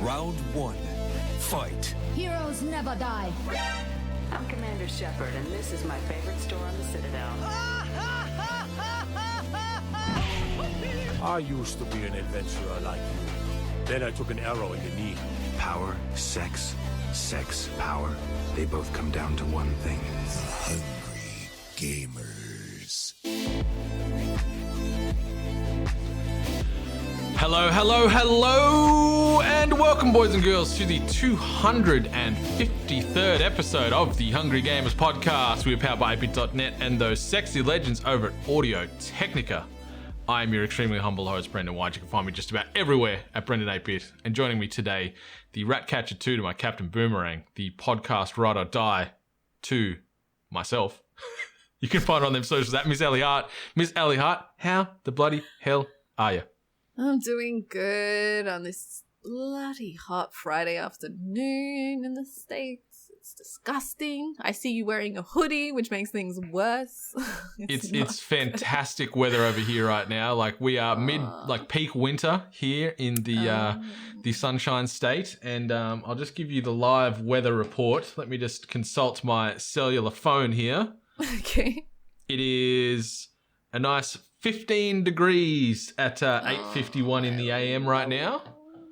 Round 1. Fight. Heroes never die. I'm Commander Shepard, and this is my favorite store on the Citadel. I used to be an adventurer like you. Then I took an arrow in the knee. Power, sex, power. They both come down to one thing. Hungry gamers. Hello, and welcome, boys and girls, to the 253rd episode of the Hungry Gamers podcast. We are powered by bd5d9f091af0417b9504cafb9d4e6715 and those sexy legends over at Audio Technica. I am your extremely humble host, Brendan White. You can find me just about everywhere at Brendan8bit. And joining me today, the Ratcatcher 2 to my Captain Boomerang, the podcast Ride or Die to myself. You can find her on them socials at Miss Ellie Hart. Miss Ellie Hart, how the bloody hell are you? I'm doing good on this bloody hot Friday afternoon in the States. It's disgusting. I see you wearing a hoodie, which makes things worse. It's fantastic weather over here right now. Like we are peak winter here in the Sunshine State, and I'll just give you the live weather report. Let me just consult my cellular phone here. Okay. It is a nice 15 degrees at 8:51 in the AM right now.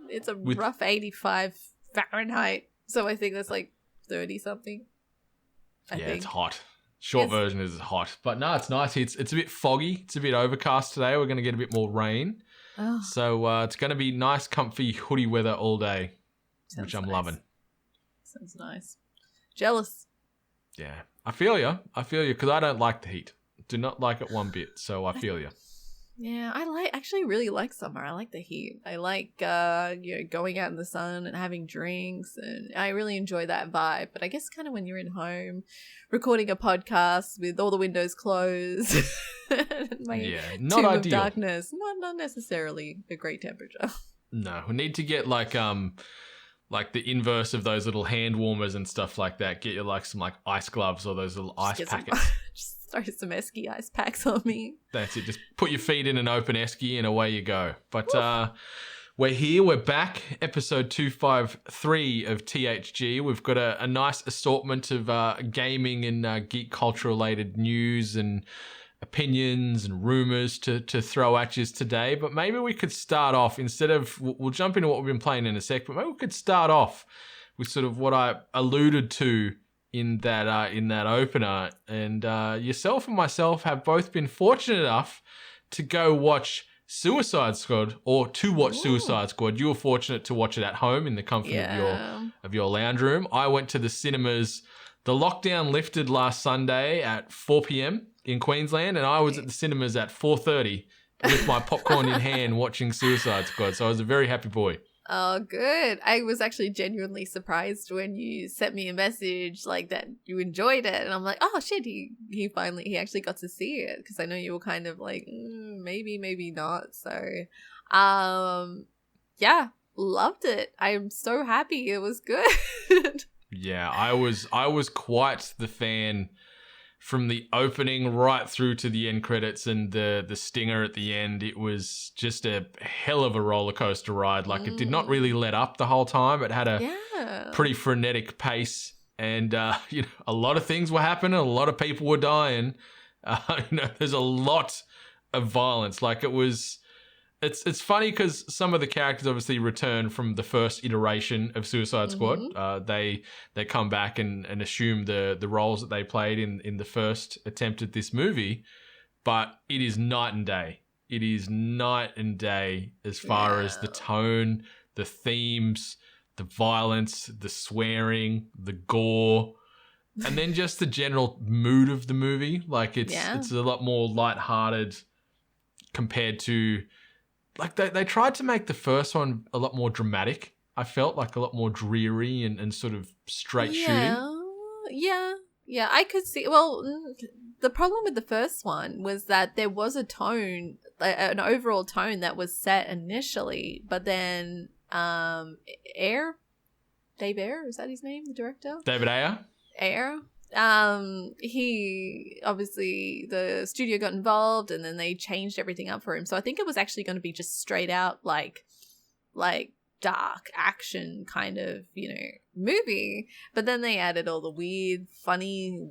It's a rough 85 Fahrenheit, so I think that's like 30 something. I think it's hot. Short version is hot, but no, it's nice. It's a bit foggy. It's a bit overcast today. We're going to get a bit more rain, so it's going to be nice, comfy hoodie weather all day, which I'm loving. Sounds nice. Jealous. Yeah, I feel you because I don't like the heat. Do not like it one bit, so I feel you. Yeah, I actually really like summer. I like the heat. I like going out in the sun and having drinks, and I really enjoy that vibe. But I guess kind of when you're in home recording a podcast with all the windows closed, and not tomb ideal. Of darkness, not necessarily a great temperature. No, we need to get like the inverse of those little hand warmers and stuff like that. Get you like some like ice gloves or those little ice packets. Just throw some esky ice packs on me. That's it. Just put your feet in an open esky and away you go. But we're here. We're back. Episode 253 of THG. We've got a nice assortment of gaming and geek culture related news and opinions and rumors to throw at you today. But maybe we could start off, instead of, we'll jump into what we've been playing in a sec, but maybe we could start off with sort of what I alluded to in that opener, and yourself and myself have both been fortunate enough to go watch Suicide Squad, or to watch Suicide Squad. You were fortunate to watch it at home in the comfort of your lounge room. I went to the cinemas. The lockdown lifted last Sunday at 4 p.m. in Queensland, and I was at the cinemas at 4:30 with my popcorn in hand watching Suicide Squad. So I was a very happy boy. Oh, good. I was actually genuinely surprised when you sent me a message like that you enjoyed it. And I'm like, oh, shit, he actually got to see it. Because I know you were kind of like, maybe not. So, yeah, loved it. I'm so happy. It was good. Yeah, I was quite the fan from the opening right through to the end credits and the stinger at the end. It was just a hell of a roller coaster ride. Like it did not really let up the whole time. It had a pretty frenetic pace, and a lot of things were happening. A lot of people were dying. There's a lot of violence. Like it was. It's funny because some of the characters obviously return from the first iteration of Suicide Squad. They come back and assume the roles that they played in the first attempt at this movie, but it is night and day. It is night and day as far as the tone, the themes, the violence, the swearing, the gore, and then just the general mood of the movie. Like it's a lot more lighthearted compared to. Like they tried to make the first one a lot more dramatic. I felt like a lot more dreary and sort of straight shooting. Yeah, I could see. Well, the problem with the first one was that there was a tone, an overall tone that was set initially, but then Dave Ayer, is that his name, the director? David Ayer. He obviously, the studio got involved and then they changed everything up for him. So I think it was actually going to be just straight out like dark action kind of, movie. But then they added all the weird, funny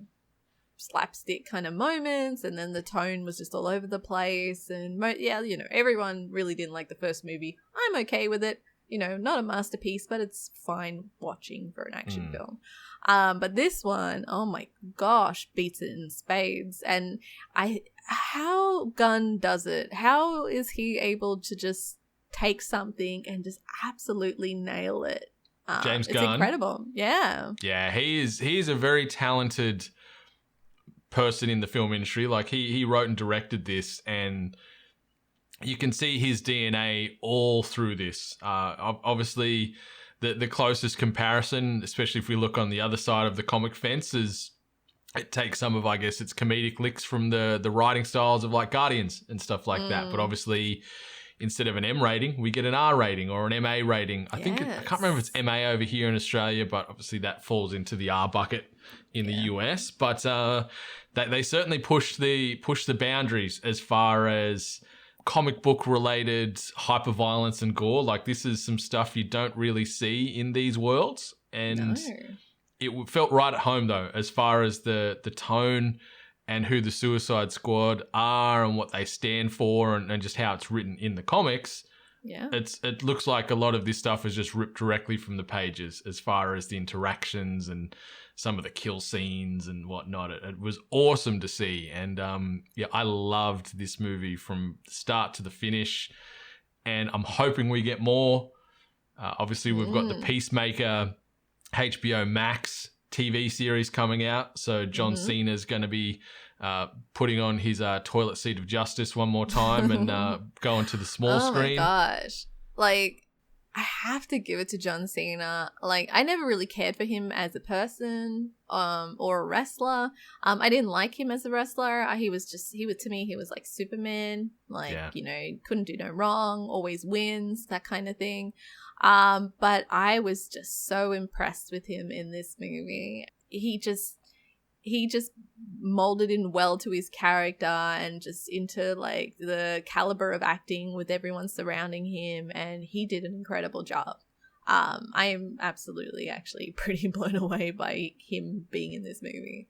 slapstick kind of moments, and then the tone was just all over the place. And everyone really didn't like the first movie. I'm okay with it. Not a masterpiece, but it's fine watching for an action film. But this one, oh my gosh, beats it in spades. And how Gunn does it? How is he able to just take something and just absolutely nail it? James Gunn. It's incredible. Yeah. Yeah, he is a very talented person in the film industry. Like he wrote and directed this, and you can see his DNA all through this. Obviously, the closest comparison, especially if we look on the other side of the comic fence, is it takes some of, I guess, its comedic licks from the writing styles of like Guardians and stuff like that. But obviously, instead of an M rating, we get an R rating or an MA rating. I think I can't remember if it's MA over here in Australia, but obviously that falls into the R bucket in the US. But they certainly push the boundaries as far as comic book related hyper violence and gore. Like, this is some stuff you don't really see in these worlds, and it felt right at home though, as far as the tone and who the Suicide Squad are and what they stand for, and just how it's written in the comics. Yeah, it looks like a lot of this stuff is just ripped directly from the pages, as far as the interactions and some of the kill scenes and whatnot. It was awesome to see. And I loved this movie from start to the finish. And I'm hoping we get more. Obviously, we've got the Peacemaker HBO Max TV series coming out. So John Cena's going to be putting on his toilet seat of justice one more time and going to the small screen. Oh my gosh. Like, I have to give it to John Cena. Like, I never really cared for him as a person or a wrestler. I didn't like him as a wrestler. To me, he was like Superman. Like, couldn't do no wrong, always wins, that kind of thing. But I was just so impressed with him in this movie. He just molded in well to his character and just into like the caliber of acting with everyone surrounding him, and he did an incredible job. I am absolutely actually pretty blown away by him being in this movie.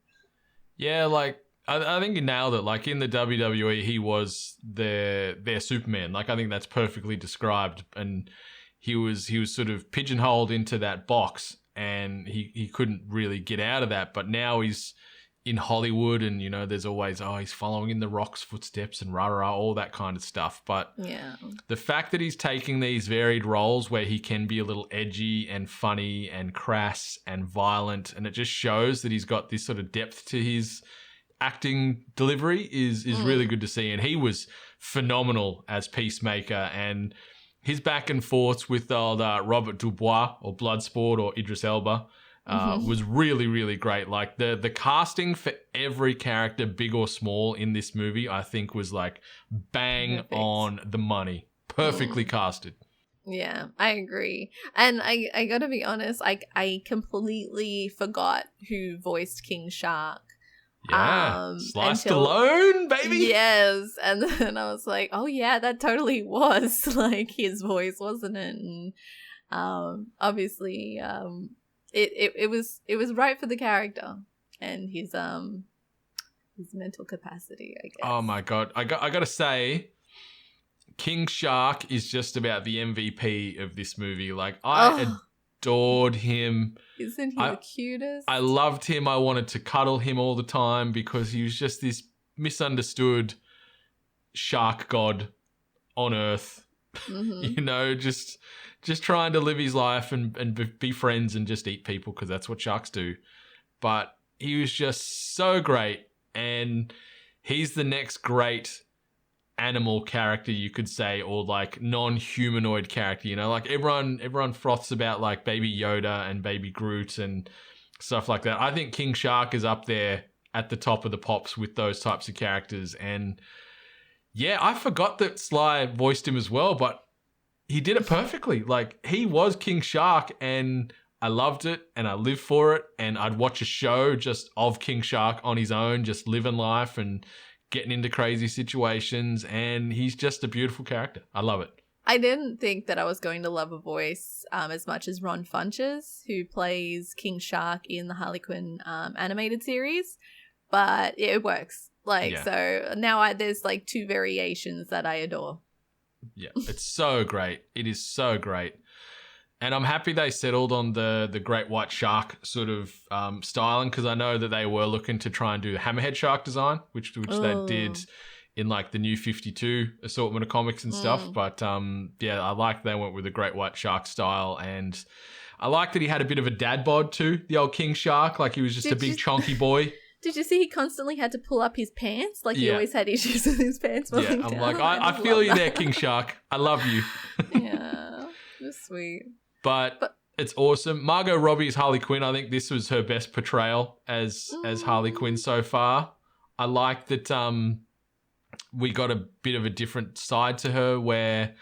Yeah, like I think you nailed it. Like, in the WWE, he was their Superman. Like, I think that's perfectly described, and he was sort of pigeonholed into that box, and he couldn't really get out of that. But now he's in Hollywood, and there's always he's following in The Rock's footsteps and rah all that kind of stuff. But the fact that he's taking these varied roles where he can be a little edgy and funny and crass and violent, and it just shows that he's got this sort of depth to his acting delivery is really good to see. And he was phenomenal as Peacemaker, and his back and forths with old Robert Dubois or Bloodsport or Idris Elba was really, really great. Like, the casting for every character, big or small, in this movie, I think was like bang on the money. Perfectly casted. Yeah, I agree. And I gotta be honest, I completely forgot who voiced King Shark. Yeah, Sly Stallone, baby. Yes, and then I was like, oh yeah, that totally was like his voice, wasn't it? And obviously, it was right for the character and his mental capacity, I guess. Oh my god, I gotta say, King Shark is just about the MVP of this movie. Like, I adored him. Isn't he the cutest? I loved him. I wanted to cuddle him all the time because he was just this misunderstood shark god on Earth. Just trying to live his life and be friends and just eat people, because that's what sharks do. But he was just so great, and he's the next great animal character, you could say, or like non-humanoid character. Like everyone froths about like Baby Yoda and Baby Groot and stuff like that. I think King Shark is up there at the top of the pops with those types of characters. And yeah, I forgot that Sly voiced him as well, but he did it perfectly. Like, he was King Shark, and I loved it, and I lived for it, and I'd watch a show just of King Shark on his own, just living life and getting into crazy situations, and he's just a beautiful character. I love it. I didn't think that I was going to love a voice as much as Ron Funches, who plays King Shark in the Harley Quinn animated series, but it works. So now there's like 2 variations that I adore. Yeah, it's so great. It is so great. And I'm happy they settled on the great white shark sort of styling, because I know that they were looking to try and do the hammerhead shark design, which they did in like the new 52 assortment of comics and stuff. But I like they went with the great white shark style, and I like that he had a bit of a dad bod too, the old king shark. Like he was just a big chunky boy. Did you see he constantly had to pull up his pants? Like he always had issues with his pants falling down. I'm like, I feel you there, King Shark. I love you. Yeah, that's sweet. But it's awesome. Margot Robbie's Harley Quinn, I think this was her best portrayal as Harley Quinn so far. I like that we got a bit of a different side to her where,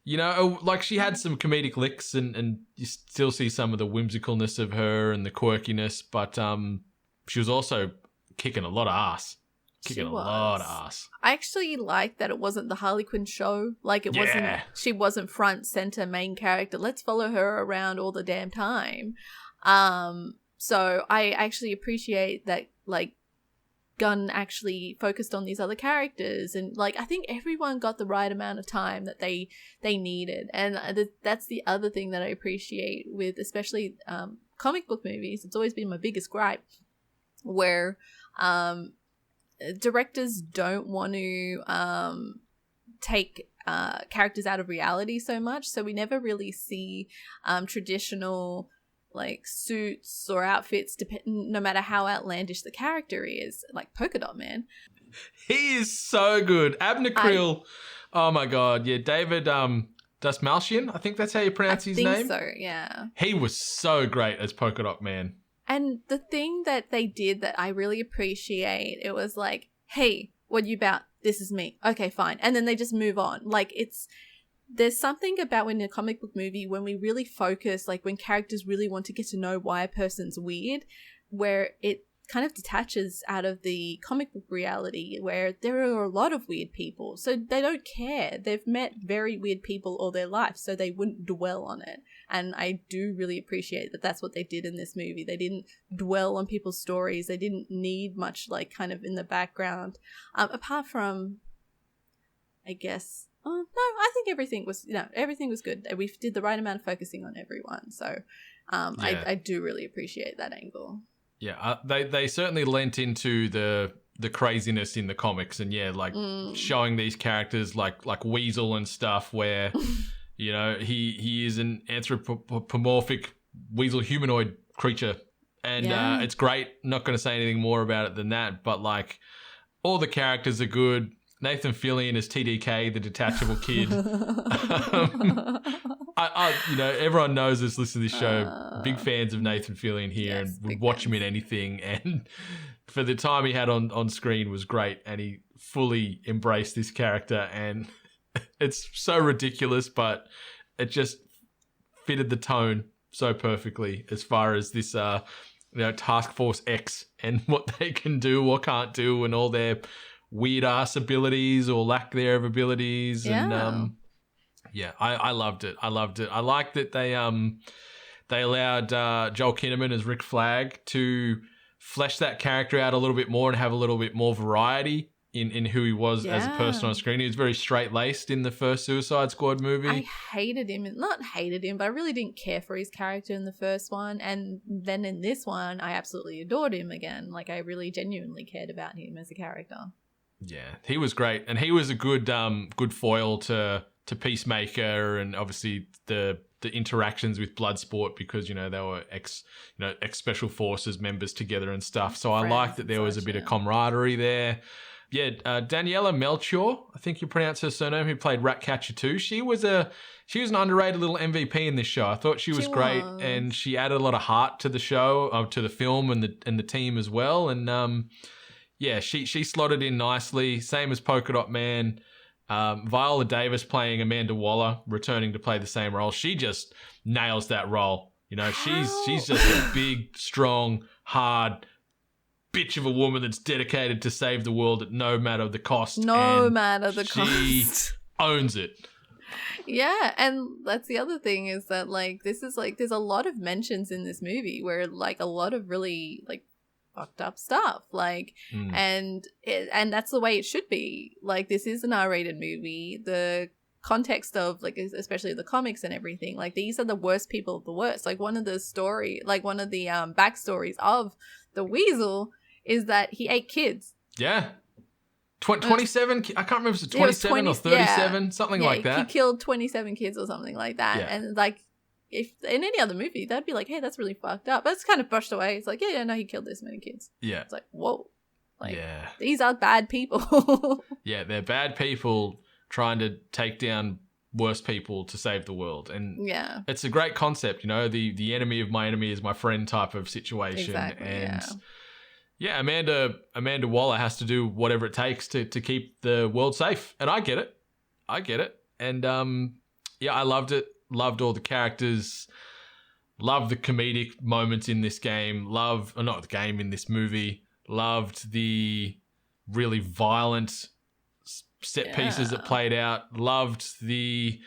you know, like she had some comedic licks and you still see some of the whimsicalness of her and the quirkiness, but she was also kicking a lot of ass. I actually like that it wasn't the Harley Quinn show. Like she wasn't front center main character. Let's follow her around all the damn time. So I actually appreciate that, like, Gunn actually focused on these other characters, and like I think everyone got the right amount of time that they needed. And that's the other thing that I appreciate with especially comic book movies. It's always been my biggest gripe, where directors don't want to take characters out of reality so much, so we never really see traditional like suits or outfits, no matter how outlandish the character is, like Polka Dot Man. He is so good. Abner Creel. Oh my god, yeah, David Dastmalchian, I think that's how you pronounce his name. I think so, yeah. He was so great as Polka Dot Man. And the thing that they did that I really appreciate, it was like, hey, what are you about? This is me. Okay, fine. And then they just move on. Like, there's something about when in a comic book movie, when we really focus, like when characters really want to get to know why a person's weird, where it kind of detaches out of the comic book reality where there are a lot of weird people. So they don't care. They've met very weird people all their life, so they wouldn't dwell on it. And I do really appreciate that that's what they did in this movie. They didn't dwell on people's stories. They didn't need much, like, kind of in the background. Apart from, I guess, no, I think everything was good. We did the right amount of focusing on everyone. So I do really appreciate that angle. Yeah, they certainly lent into the craziness in the comics, and showing these characters like Weasel and stuff, where you know he is an anthropomorphic weasel humanoid creature, and it's great. Not going to say anything more about it than that, but like all the characters are good. Nathan Fillion as TDK, the detachable kid. Everyone knows us, listen to this show. Big fans of Nathan Fillion here, and would watch him in anything. And for the time he had on screen was great, and he fully embraced this character. And it's so ridiculous, but it just fitted the tone so perfectly as far as this, Task Force X and what they can do or can't do, and all their weird ass abilities or lack thereof abilities. And I loved it. I liked that they allowed Joel Kinnaman as Rick Flag to flesh that character out a little bit more and have a little bit more variety in who he was as a person on screen. He was very straight-laced in the first Suicide Squad movie. I not hated him, but I really didn't care for his character in the first one. And then in this one, I absolutely adored him again. Like, I really genuinely cared about him as a character. Yeah, he was great, and he was a good foil to Peacemaker, and obviously the interactions with Bloodsport, because they were ex Special Forces members together and stuff. So I liked that there was a bit of camaraderie there. Yeah, Daniela Melchior, I think you pronounce her surname, who played Ratcatcher 2. She was an underrated little MVP in this show. I thought she was great, and she added a lot of heart to the show, to the film and the team as well. And she slotted in nicely, same as Polka Dot Man. Viola Davis playing Amanda Waller, returning to play the same role. She just nails that role. She's just a big, strong, hard bitch of a woman that's dedicated to save the world at no matter the cost. No matter the cost. She owns it. Yeah, and that's the other thing is that like this is like there's a lot of mentions in this movie where like a lot of really like fucked up stuff like and that's the way it should be. Like this is an R-rated movie. The context of like especially the comics and everything, like these are the worst people of the worst. Like one of the backstories of the Weasel is that he ate kids. Yeah. 27, I can't remember if it's 27 or 37, something like that. He killed 27 kids or something like that. Yeah. And like, if in any other movie, that'd be like, hey, that's really fucked up. But it's kind of brushed away. It's like, no, he killed this many kids. Yeah. It's like, whoa. Like, these are bad people. Yeah, they're bad people trying to take down worse people to save the world. And it's a great concept, you know, the enemy of my enemy is my friend type of situation. Exactly, and yeah, Amanda Waller has to do whatever it takes to keep the world safe. And I get it. And I loved it. Loved all the characters. Loved the comedic moments in this game. In this movie. Loved the really violent set pieces that played out. Loved the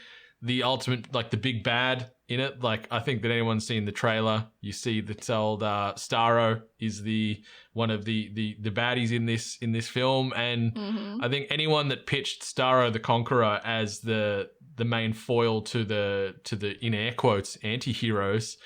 ultimate, like the big bad in it. Like I think that anyone's seen the trailer, you see that old Starro is one of the baddies in this film, and I think anyone that pitched Starro the Conqueror as the main foil to the in air quotes anti-heroes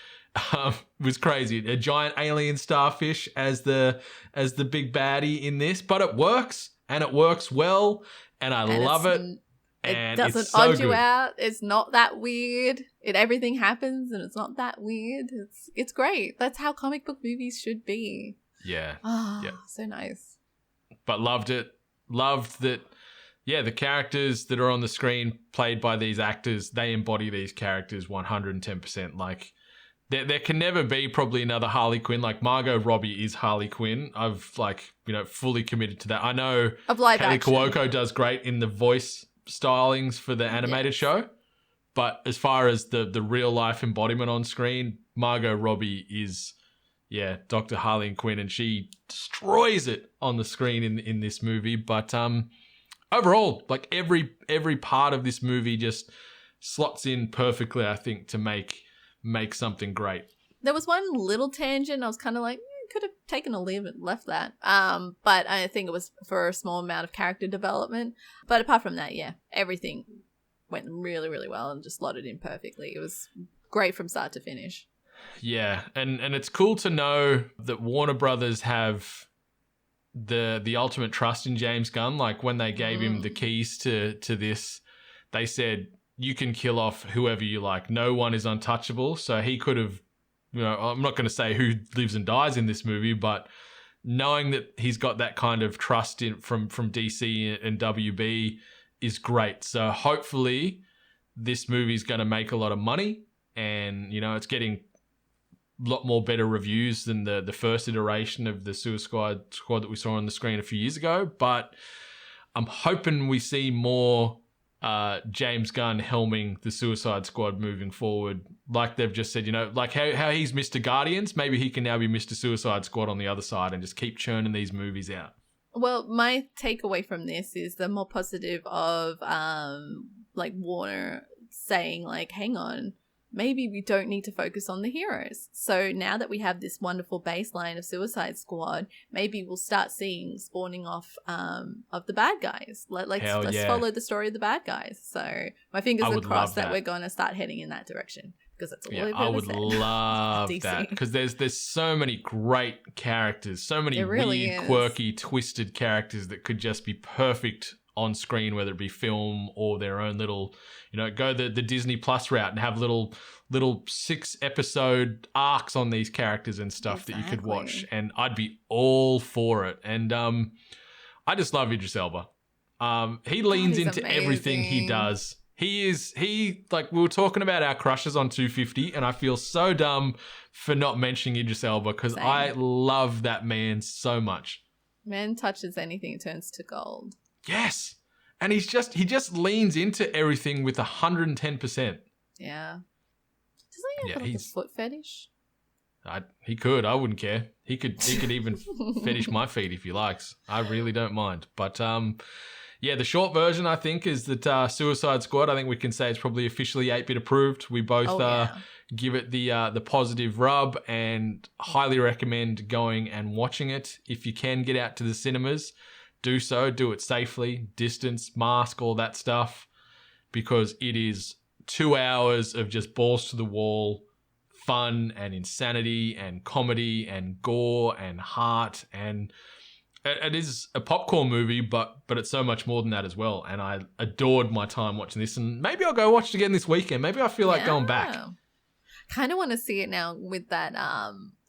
was crazy. A giant alien starfish as the big baddie in this, but it works and it works well, and I love it. It doesn't odd you out. It's not that weird. Everything happens and it's not that weird. It's great. That's how comic book movies should be. Yeah. So nice. But loved it. Loved that. Yeah, the characters that are on the screen played by these actors, they embody these characters 110%. Like there can never be probably another Harley Quinn. Like Margot Robbie is Harley Quinn. I've fully committed to that. I know Hayley Kiyoko does great in the voice stylings for the animated show, but as far as the real life embodiment on screen, Margot Robbie is Dr. Harley Quinn, and she destroys it on the screen in this movie. But overall, like every part of this movie just slots in perfectly, I think, to make something great. There was one little tangent I was kind of like, could have taken a leave and left that. But I think it was for a small amount of character development. But apart from that, everything went really, really well and just slotted in perfectly. It was great from start to finish. Yeah, and it's cool to know that Warner Brothers have the ultimate trust in James Gunn. Like when they gave him the keys to this, they said, you can kill off whoever you like. No one is untouchable. So he could have, I'm not going to say who lives and dies in this movie, but knowing that he's got that kind of trust from DC and WB is great. So hopefully this movie is going to make a lot of money, and, it's getting a lot more better reviews than the first iteration of the Suicide Squad that we saw on the screen a few years ago. But I'm hoping we see more James Gunn helming the Suicide Squad moving forward. Like they've just said, like how he's Mr. Guardians, maybe he can now be Mr. Suicide Squad on the other side and just keep churning these movies out. Well, my takeaway from this is the more positive of like Warner saying like, hang on, maybe we don't need to focus on the heroes. So now that we have this wonderful baseline of Suicide Squad, maybe we'll start seeing spawning off of the bad guys. Let's follow the story of the bad guys. So my fingers are crossed that we're going to start heading in that direction, because that's all I would love that, because there's so many great characters, so many weird, quirky, twisted characters that could just be perfect on screen, whether it be film or their own little, go the Disney Plus route and have little 6-episode arcs on these characters and stuff that you could watch, and I'd be all for it. And I just love Idris Elba. He leans into amazing. Everything he does. He like, we were talking about our crushes on 250, and I feel so dumb for not mentioning Idris Elba, because I love that man so much. Man touches anything, it turns to gold. Yes. And he just leans into everything with 110%. Yeah. Doesn't he have a foot fetish? He could. I wouldn't care. He could even fetish my feet if he likes. I really don't mind. But Yeah, the short version, I think, is that Suicide Squad, I think we can say it's probably officially 8-bit approved. We both give it the positive rub and highly recommend going and watching it. If you can get out to the cinemas, do so. Do it safely, distance, mask, all that stuff, because it is 2 hours of just balls to the wall, fun and insanity and comedy and gore and heart, and it is a popcorn movie, but it's so much more than that as well. And I adored my time watching this, and maybe I'll go watch it again this weekend. Maybe I feel like going back. Kind of want to see it now with that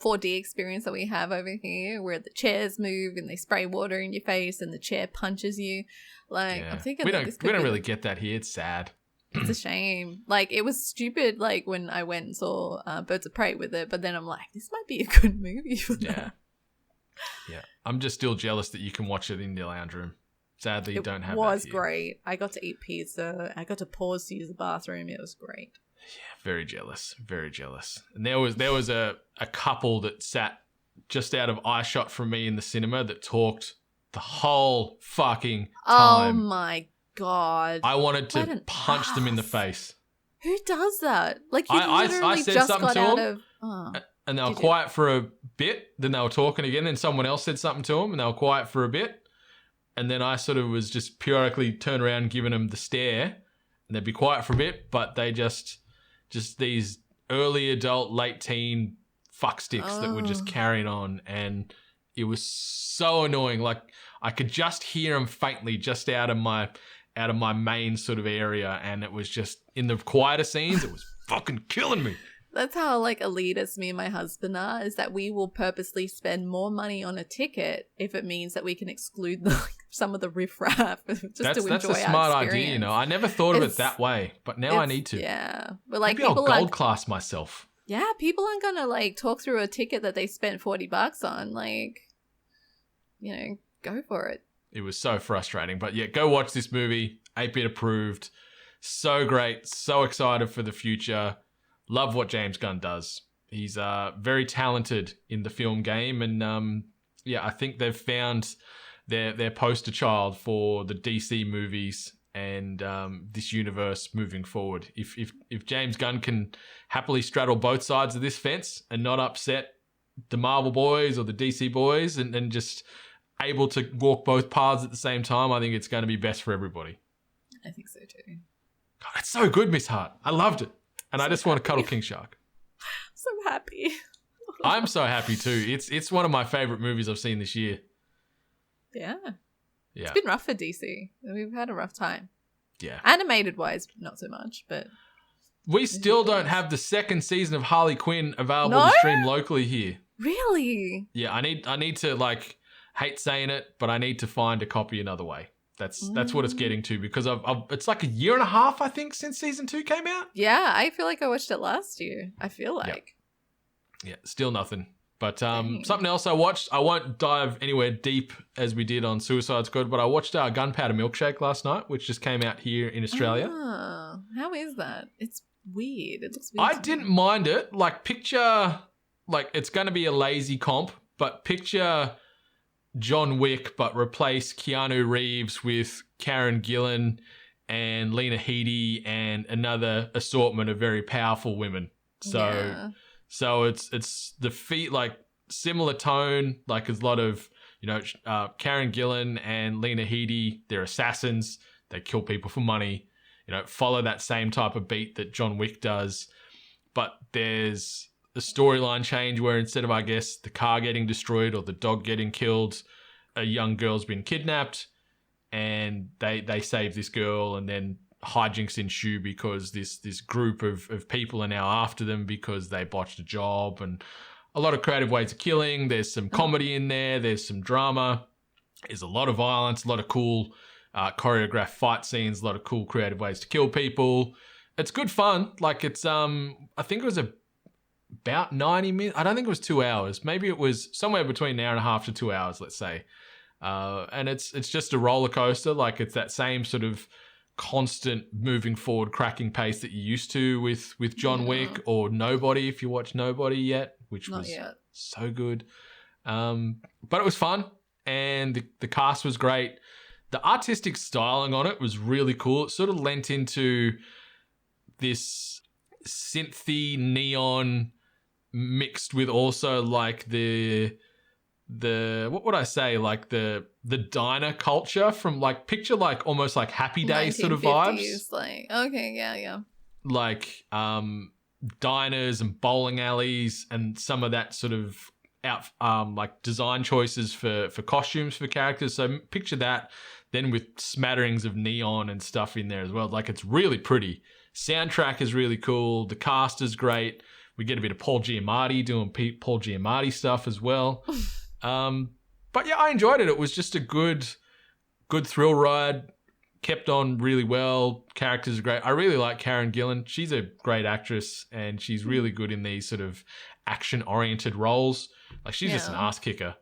4D experience that we have over here, where the chairs move and they spray water in your face and the chair punches you. Like, I'm thinking we don't really get that here. It's sad. It's a shame. Like, it was stupid, like, when I went and saw Birds of Prey with it, but then I'm like, this might be a good movie for that. Yeah. I'm just still jealous that you can watch it in the lounge room. Sadly, you don't have that. It was great. I got to eat pizza. I got to pause to use the bathroom. It was great. Yeah, very jealous. Very jealous. And there was a couple that sat just out of eye shot from me in the cinema that talked the whole fucking time. Oh my God. I wanted to punch them in the face. Who does that? Like, you I literally said just something got to out them, of... and they were quiet for a bit, then they were talking again, then someone else said something to them, and they were quiet for a bit, and then I sort of was just periodically turn around giving them the stare, and they'd be quiet for a bit, but they just these early adult, late teen fucksticks that were just carrying on, and it was so annoying. Like, I could just hear them faintly just out of my main sort of area, and it was just in the quieter scenes, it was fucking killing me. That's how, like, elitist me and my husband are, is that we will purposely spend more money on a ticket if it means that we can exclude some of the riffraff just to enjoy our experience. That's a smart idea, you know. I never thought of it that way, but now I need to. Yeah. But, like, maybe I'll gold class myself. Yeah, people aren't going to, like, talk through a ticket that they spent $40 on. Like, you know, go for it. It was so frustrating. But yeah, go watch this movie. 8-bit approved. So great. So excited for the future. Love what James Gunn does. He's very talented in the film game. And I think they've found their poster child for the DC movies and this universe moving forward. If James Gunn can happily straddle both sides of this fence and not upset the Marvel boys or the DC boys and just able to walk both paths at the same time, I think it's going to be best for everybody. I think so too. God, it's so good, Miss Hart. I loved it. And I just want to cuddle King Shark. So happy. I'm so happy too. It's one of my favorite movies I've seen this year. Yeah. Yeah. It's been rough for DC. We've had a rough time. Yeah. Animated wise, not so much, but we still don't have the second season of Harley Quinn available to stream locally here. Really? Yeah, I need to, like, hate saying it, but I need to find a copy another way. That's what it's getting to, because it's like a year and a half, I think, since season 2 came out. Yeah, I feel like I watched it last year. I feel like. Yeah, still nothing. But something else I watched, I won't dive anywhere deep as we did on Suicide Squad, but I watched Gunpowder Milkshake last night, which just came out here in Australia. Oh, how is that? It's weird. It looks weird. I didn't mind it. Like, picture, like, it's going to be a lazy comp, but picture John Wick, but replace Keanu Reeves with Karen Gillan and Lena Headey and another assortment of very powerful women. So it's the feet, like, similar tone, like there's a lot of, you know, Karen Gillan and Lena Headey, they're assassins, they kill people for money, you know, follow that same type of beat that John Wick does, but there's a storyline change where instead of, I guess, the car getting destroyed or the dog getting killed, a young girl's been kidnapped and they save this girl, and then hijinks ensue because this group of people are now after them because they botched a job, and a lot of creative ways of killing. There's some comedy in there. There's some drama. There's a lot of violence, a lot of cool choreographed fight scenes, a lot of cool creative ways to kill people. It's good fun. Like, it's, I think it was about 90 minutes. I don't think it was 2 hours. Maybe it was somewhere between an hour and a half to 2 hours, let's say. And it's just a roller coaster. Like, it's that same sort of constant moving forward, cracking pace that you used to with John Wick or Nobody, if you watch Nobody yet, which was so good. But it was fun, and the cast was great. the artistic styling on it was really cool. It sort of lent into this synthy neon mixed with also like the what would I say, like the diner culture from like, picture like almost like Happy Days sort of vibes. Like, okay, yeah. Like diners and bowling alleys and some of that sort of like design choices for costumes for characters. So picture that then with smatterings of neon and stuff in there as well. Like, it's really pretty. Soundtrack is really cool. The cast is great. We get a bit of Paul Giamatti doing Paul Giamatti stuff as well. But yeah, I enjoyed it. It was just a good thrill ride. Kept on really well. Characters are great. I really like Karen Gillan. She's a great actress, and she's really good in these sort of action-oriented roles. Like, she's just an ass kicker,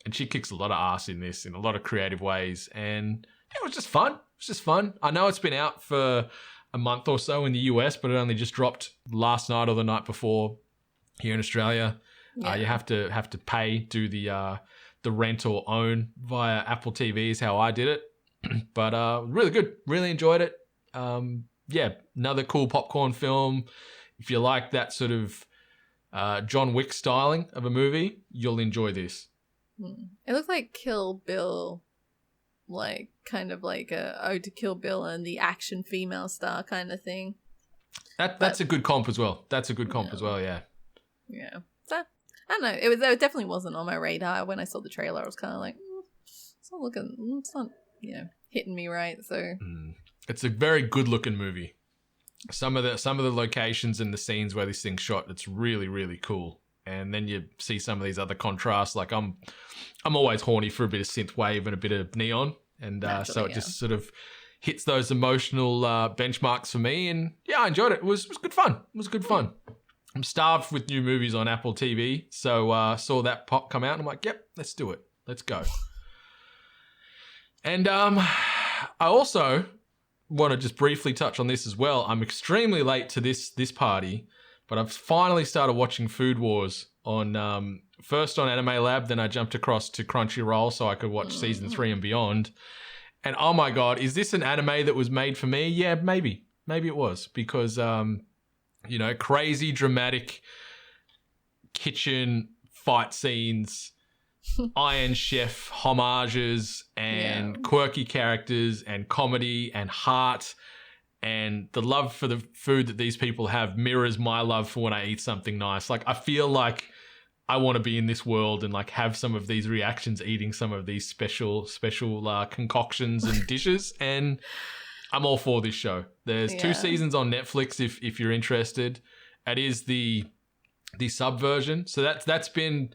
and she kicks a lot of ass in this in a lot of creative ways. And it was just fun. I know it's been out for a month or so in the US, but it only just dropped last night or the night before here in Australia. Yeah. You have to do the rent or own via Apple TV is how I did it. But really good. Really enjoyed it. Yeah, another cool popcorn film. If you like that sort of John Wick styling of a movie, you'll enjoy this. It looks like Kill Bill, like kind of like a ode to Kill Bill and the action female star kind of thing. That's a good comp as well. Yeah. Yeah. So, I don't know. It definitely wasn't on my radar. When I saw the trailer, I was kind of like, it's not hitting me right. So it's a very good looking movie. Some of the locations and the scenes where this thing's shot, it's really, really cool. And then you see some of these other contrasts. Like, I'm always horny for a bit of synthwave and a bit of neon, and so it just sort of hits those emotional benchmarks for me. And yeah, I enjoyed it. It was good fun. I'm starved with new movies on Apple TV, so saw that pop come out, and I'm like, yep, let's do it. Let's go. And I also want to just briefly touch on this as well. I'm extremely late to this party, but I've finally started watching Food Wars on first on Anime Lab, then I jumped across to Crunchyroll so I could watch season 3 and beyond. And oh my god, is this an anime that was made for me? Yeah, maybe it was, because crazy dramatic kitchen fight scenes, Iron Chef homages, and quirky characters, and comedy, and heart, and the love for the food that these people have mirrors my love for when I eat something nice. Like, I feel like I want to be in this world and like have some of these reactions eating some of these special concoctions and dishes, and I'm all for this show. There's 2 seasons on Netflix if you're interested. It is the sub version, so that's been,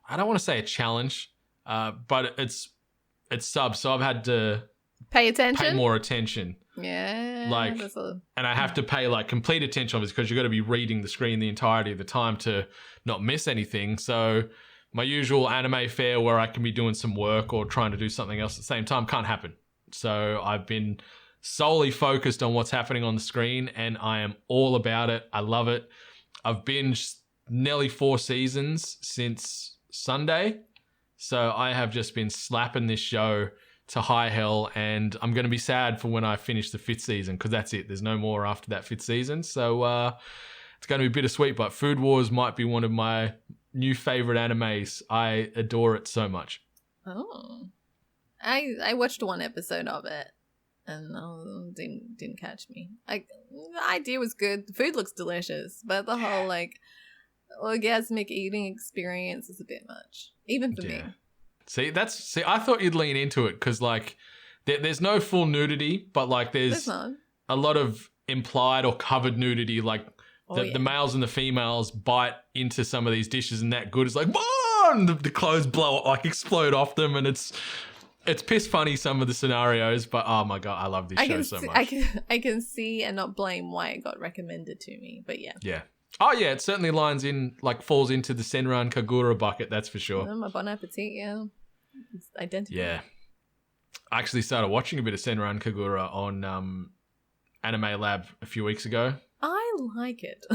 I don't want to say a challenge, but it's sub, so I've had to pay more attention. Yeah. And I have to pay like complete attention on this because you've got to be reading the screen the entirety of the time to not miss anything. So my usual anime fare where I can be doing some work or trying to do something else at the same time can't happen. So I've been solely focused on what's happening on the screen, and I am all about it. I love it. I've binged nearly 4 seasons since Sunday. So I have just been slapping this show to high hell, and I'm going to be sad for when I finish the 5th season, because that's it. There's no more after that 5th season. So it's going to be bittersweet, but Food Wars might be one of my new favorite animes. I adore it so much. Oh. I watched 1 episode of it, and didn't catch me. Like, the idea was good. The food looks delicious, but the whole like orgasmic eating experience is a bit much, even for me. See, I thought you'd lean into it because, like, there's no full nudity, but, like, there's a lot of implied or covered nudity. Like, the males and the females bite into some of these dishes, and that good is like, and the clothes blow, like, explode off them, and it's piss funny, some of the scenarios, but oh my god, I love this show so much. I can see and not blame why it got recommended to me, but yeah. Yeah. Oh yeah, it certainly falls into the Senran Kagura bucket, that's for sure. My Bon Appetit, yeah. It's identical. Yeah. I actually started watching a bit of Senran Kagura on Anime Lab a few weeks ago. I like it.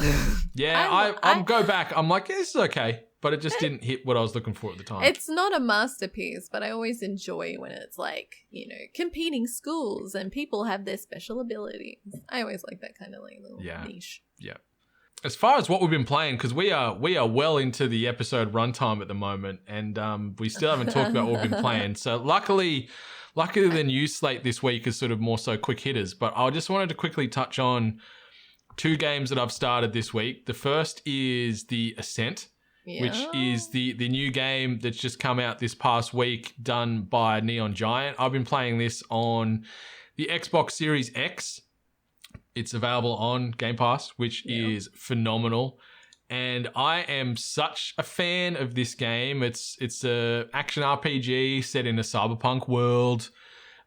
Yeah, I'll go back. I'm like, yeah, this is okay. But it just didn't hit what I was looking for at the time. It's not a masterpiece, but I always enjoy when it's like, competing schools and people have their special abilities. I always like that kind of like little niche. Yeah. As far as what we've been playing, because we are well into the episode runtime at the moment, and we still haven't talked about what we've been playing. So luckily the news slate this week is sort of more so quick hitters. But I just wanted to quickly touch on 2 games that I've started this week. The first is The Ascent. Yeah. Which is the new game that's just come out this past week, done by Neon Giant. I've been playing this on the Xbox Series X. It's available on Game Pass, which is phenomenal. And I am such a fan of this game. It's a action RPG set in a cyberpunk world,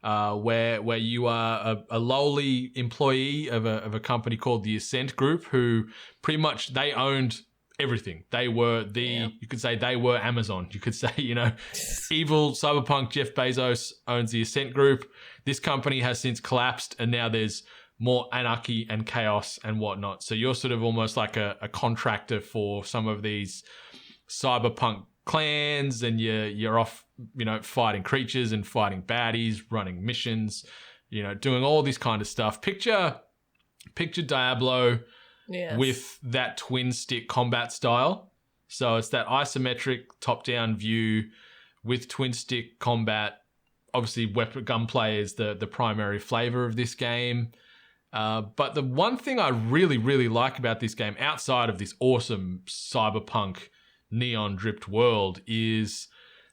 where you are a lowly employee of a company called the Ascent Group, who pretty much they owned everything. They were you could say they were Amazon. You could say, evil cyberpunk Jeff Bezos owns the Ascent Group. This company has since collapsed, and now there's more anarchy and chaos and whatnot. So you're sort of almost like a contractor for some of these cyberpunk clans, and you're off, fighting creatures and fighting baddies, running missions, doing all this kind of stuff. Picture Diablo. Yes. With that twin stick combat style. So it's that isometric top-down view with twin stick combat. Obviously, weapon gunplay is the primary flavor of this game. But the one thing I really, really like about this game, outside of this awesome cyberpunk neon-dripped world, is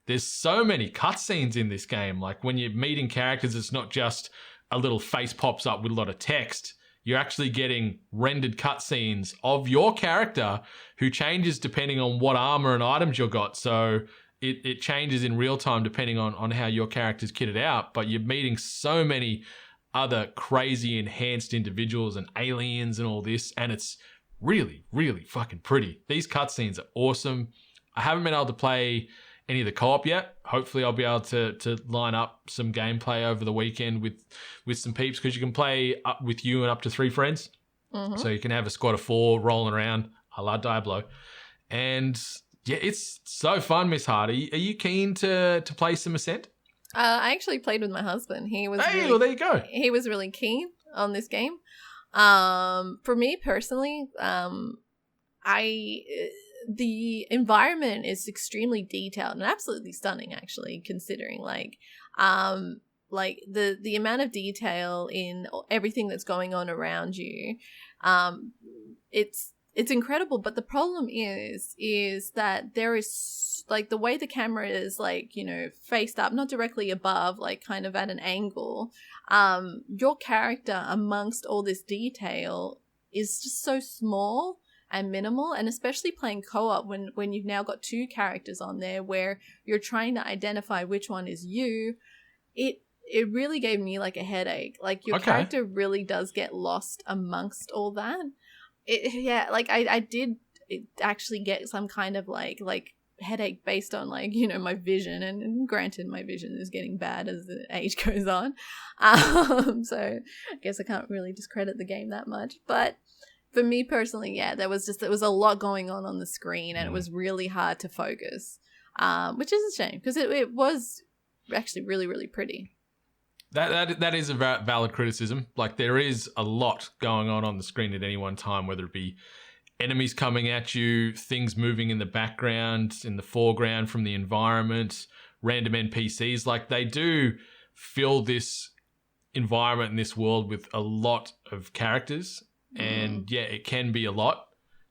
there's so many cutscenes in this game. Like when you're meeting characters, it's not just a little face pops up with a lot of text. You're actually getting rendered cutscenes of your character who changes depending on what armor and items you've got. So it changes in real time depending on how your character's kitted out. But you're meeting so many other crazy enhanced individuals and aliens and all this. And it's really, really fucking pretty. These cutscenes are awesome. I haven't been able to play any of the co-op yet. Hopefully I'll be able to line up some gameplay over the weekend with some peeps, because you can play up with you and up to 3 friends. Mm-hmm. So you can have a squad of 4 rolling around a la Diablo. And yeah, it's so fun, Miss Hardy. Are you keen to play some Ascent? I actually played with my husband. Well, there you go. He was really keen on this game. For me personally, the environment is extremely detailed and absolutely stunning, actually, considering like the amount of detail in everything that's going on around you. It's incredible, but the problem is that there is like the way the camera is faced up, not directly above, like kind of at an angle. Your character amongst all this detail is just so small and minimal, and especially playing co-op when you've now got 2 characters on there where you're trying to identify which one is you, it really gave me like a headache. Like your character really does get lost amongst all that. I did actually get some kind of like headache based on my vision, and granted my vision is getting bad as the age goes on. So I guess I can't really discredit the game that much, but for me personally, there was a lot going on the screen, and it was really hard to focus, which is a shame because it was actually really, really pretty. That is a valid criticism. Like there is a lot going on the screen at any one time, whether it be enemies coming at you, things moving in the background, in the foreground from the environment, random NPCs. Like they do fill this environment and this world with a lot of characters. And yeah, it can be a lot.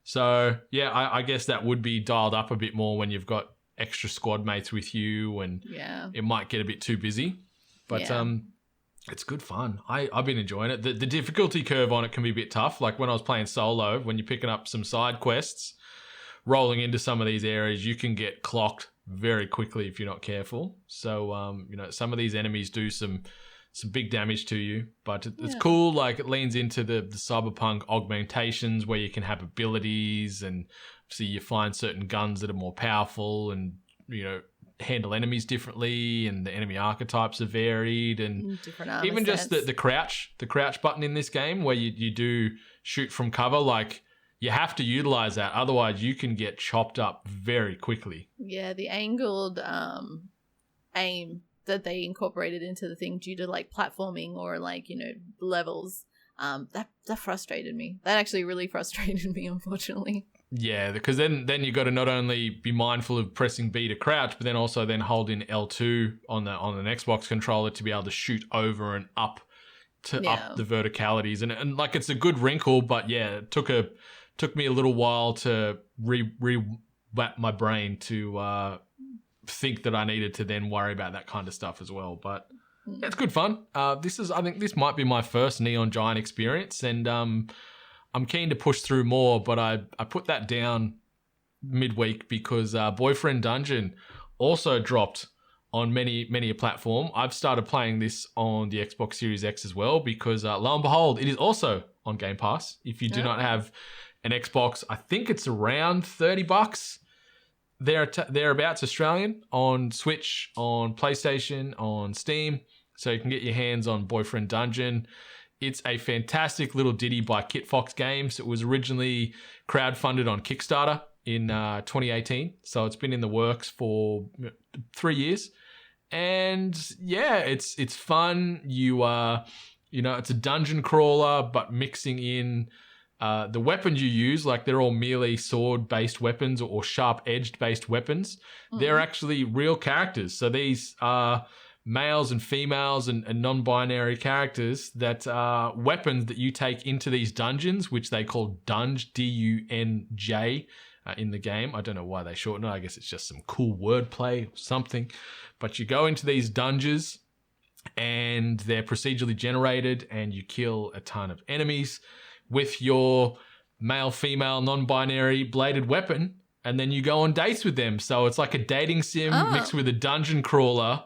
So yeah, I guess that would be dialed up a bit more when you've got extra squad mates with you, and it might get a bit too busy. But it's good fun. I've been enjoying it. The difficulty curve on it can be a bit tough. Like when I was playing solo, when you're picking up some side quests, rolling into some of these areas, you can get clocked very quickly if you're not careful. So some of these enemies do some big damage to you, but it's cool. Like it leans into the cyberpunk augmentations where you can have abilities, and see you find certain guns that are more powerful, and handle enemies differently, and the enemy archetypes are varied, and Different armor even just sets. the crouch button in this game where you do shoot from cover, like you have to utilize that, otherwise you can get chopped up very quickly. Yeah, the angled aim that they incorporated into the thing due to like platforming or like, you know, levels, that frustrated me. That actually really frustrated me, unfortunately. Yeah, because then you got to not only be mindful of pressing B to crouch, but then also then hold in L2 on an Xbox controller to be able to shoot over and up to up the verticalities. And like it's a good wrinkle, but yeah, it took me a little while to re-wrap my brain to think that I needed to then worry about that kind of stuff as well. But yeah, it's good fun. I think this might be my first Neon Giant experience, and I'm keen to push through more, but I put that down midweek because Boyfriend Dungeon also dropped on many a platform. I've started playing this on the Xbox Series X as well because lo and behold, it is also on Game Pass. If you do not have an Xbox, I think it's around $30. Thereabouts Australian on Switch, on PlayStation, on Steam. So you can get your hands on Boyfriend Dungeon. It's a fantastic little ditty by Kit Fox Games. It was originally crowdfunded on Kickstarter in 2018. So it's been in the works for 3 years. And yeah, it's fun. It's a dungeon crawler, but mixing in the weapons you use, like they're all melee sword-based weapons or sharp-edged based weapons. They're actually real characters. So these are males and females and non-binary characters that are weapons that you take into these dungeons, which they call Dunj, D-U-N-J, in the game. I don't know why they shorten it. I guess it's just some cool wordplay or something. But you go into these dungeons and they're procedurally generated and you kill a ton of enemies with your male, female, non-binary bladed weapon, and then you go on dates with them. So it's like a dating sim mixed with a dungeon crawler.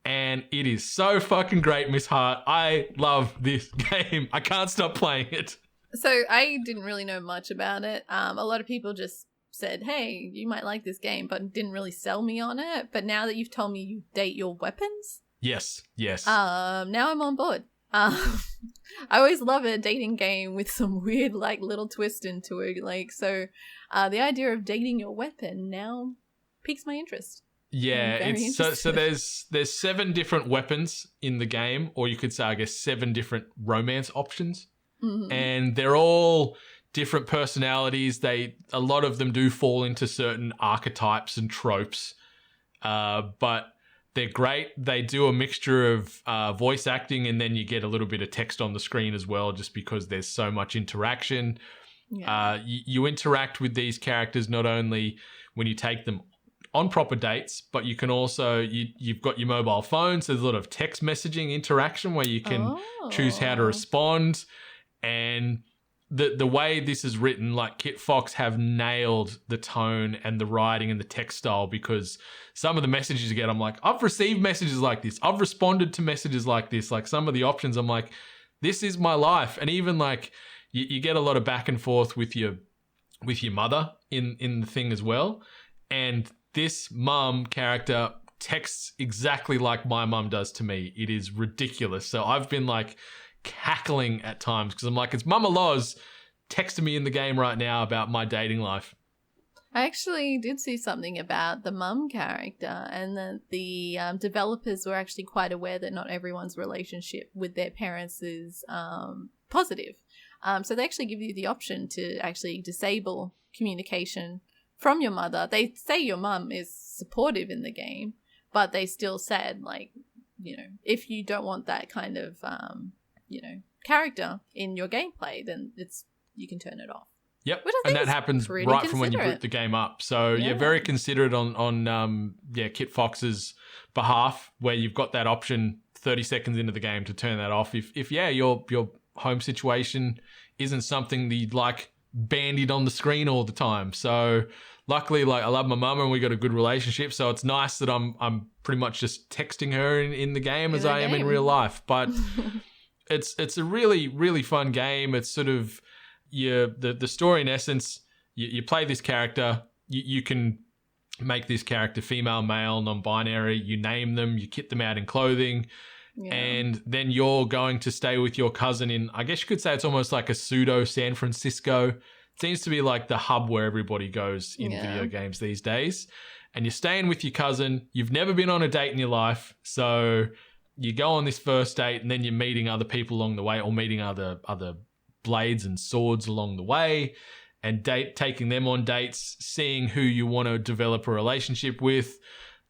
And it is so fucking great, Miss Hart. I love this game. I can't stop playing it. So I didn't really know much about it. A lot of people just said, hey, you might like this game, but didn't really sell me on it. But now that you've told me you date your weapons. Yes. Now I'm on board. I always love a dating game with some weird like little twist into it. Like, so the idea of dating your weapon now piques my interest. Yeah, it's so there's 7 different weapons in the game, or you could say, I guess, 7 different romance options, and they're all different personalities. A lot of them do fall into certain archetypes and tropes, but they're great. They do a mixture of voice acting, and then you get a little bit of text on the screen as well, just because there's so much interaction. Yeah. You interact with these characters not only when you take them on proper dates, but you can also, you've got your mobile phone, so there's a lot of text messaging interaction where you can choose how to respond. And the way this is written, like Kit Fox have nailed the tone and the writing and the text style, because some of the messages you get, I'm like, I've received messages like this. I've responded to messages like this. Like some of the options, I'm like, this is my life. And even like you get a lot of back and forth with your mother in the thing as well. And this mum character texts exactly like my mum does to me. It is ridiculous. So I've been like cackling at times because I'm like, it's Mama Loz texting me in the game right now about my dating life. I actually did see something about the mum character, and that the developers were actually quite aware that not everyone's relationship with their parents is positive. So they actually give you the option to actually disable communication from your mother. They say your mum is supportive in the game, but they still said, like, you know, if you don't want that kind of, character in your gameplay, then you can turn it off. Yep, and that happens right from when you boot the game up. So yeah, very considerate on Kit Fox's behalf, where you've got that option 30 seconds into the game to turn that off. If your home situation isn't something that you'd like bandied on the screen all the time. So luckily, like, I love my mum and we got a good relationship, so it's nice that I'm pretty much just texting her in the game as I am in real life. But it's a really, really fun game. It's sort of the story in essence. You play this character. You can make this character female, male, non-binary. You name them, you kit them out in clothing. Yeah. And then you're going to stay with your cousin in, I guess you could say it's almost like a pseudo San Francisco. It seems to be like the hub where everybody goes in video games these days. And you're staying with your cousin. You've never been on a date in your life. So you go on this first date and then you're meeting other people along the way, or meeting other blades and swords along the way, and taking them on dates, seeing who you want to develop a relationship with.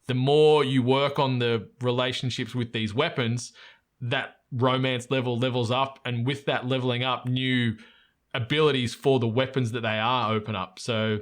The more you work on the relationships with these weapons, that romance levels up. And with that leveling up, new abilities for the weapons that they are open up. So,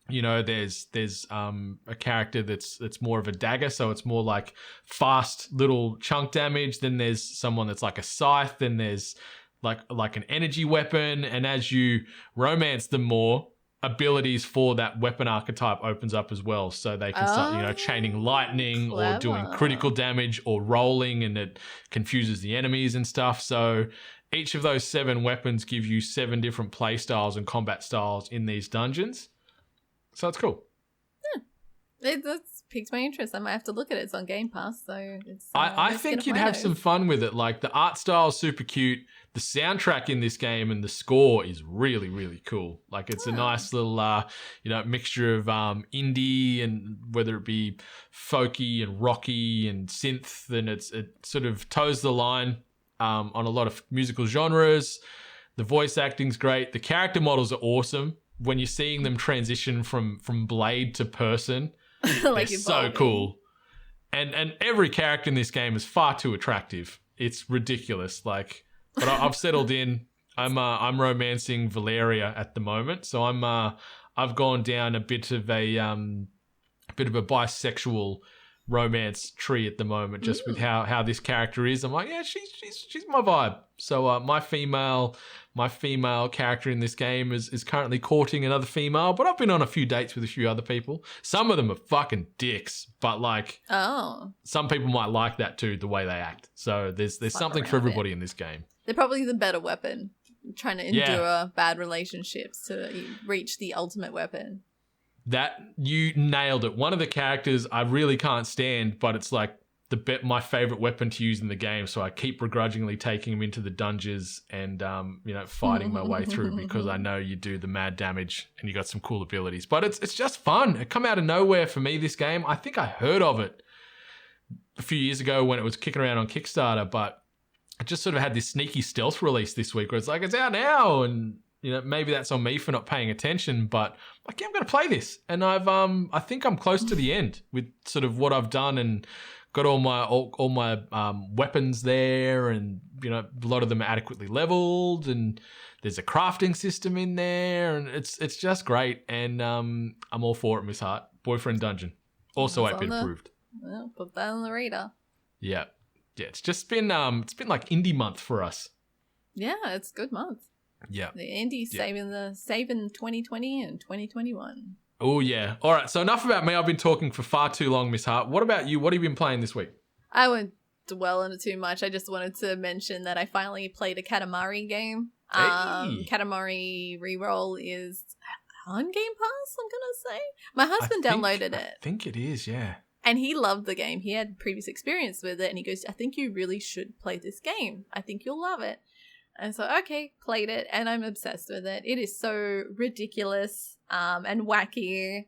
you know, there's a character that's more of a dagger, so it's more like fast little chunk damage. Then there's someone that's like a scythe. Then there's like an energy weapon. And as you romance them more, abilities for that weapon archetype opens up as well. So they can start, you know, chaining lightning or doing critical damage or rolling, and it confuses the enemies and stuff. So each of those 7 weapons give you 7 different play styles and combat styles in these dungeons. So it's cool. That's piqued my interest. I might have to look at it. It's on Game Pass, so it's. I think you'd have some fun with it. Like, the art style is super cute. The soundtrack in this game and the score is really, really cool. Like, it's a nice little, mixture of indie, and whether it be folky and rocky and synth, and it sort of toes the line on a lot of musical genres. The voice acting's great. The character models are awesome. When you're seeing them transition from blade to person, like it's so cool. And every character in this game is far too attractive. It's ridiculous. Like, but I've settled in. I'm romancing Valeria at the moment, so I've gone down a bit of a bisexual romance tree at the moment, just with how this character is. I'm like, yeah, she's my vibe. So my female character in this game is currently courting another female, but I've been on a few dates with a few other people. Some of them are fucking dicks, but like, some people might like that too, the way they act. So there's something for everybody in this game. They're probably the better weapon, trying to endure bad relationships to reach the ultimate weapon. That, you nailed it. One of the characters I really can't stand, but it's like my favorite weapon to use in the game. So I keep begrudgingly taking him into the dungeons and, fighting my way through, because I know you do the mad damage and you got some cool abilities. But it's just fun. It come out of nowhere for me, this game. I think I heard of it a few years ago when it was kicking around on Kickstarter, but I just sort of had this sneaky stealth release this week where it's like, it's out now, and maybe that's on me for not paying attention, but like, yeah, I'm going to play this. And I think I'm close to the end with sort of what I've done, and got all my weapons there, and a lot of them are adequately leveled, and there's a crafting system in there, and it's just great. And I'm all for it, Miss Hart. Boyfriend Dungeon, also 8-bit approved. Well, put that on the radar. Yeah. It's just been like indie month for us. Yeah, it's a good month. Yeah. The indies saving 2020 and 2021. Oh, yeah. All right. So enough about me. I've been talking for far too long, Miss Hart. What about you? What have you been playing this week? I won't dwell on it too much. I just wanted to mention that I finally played a Katamari game. Hey. Katamari Reroll is on Game Pass, I'm going to say. My husband downloaded it. I think it is, yeah. And he loved the game. He had previous experience with it. And he goes, I think you really should play this game. I think you'll love it. And so, okay, played it. And I'm obsessed with it. It is so ridiculous and wacky.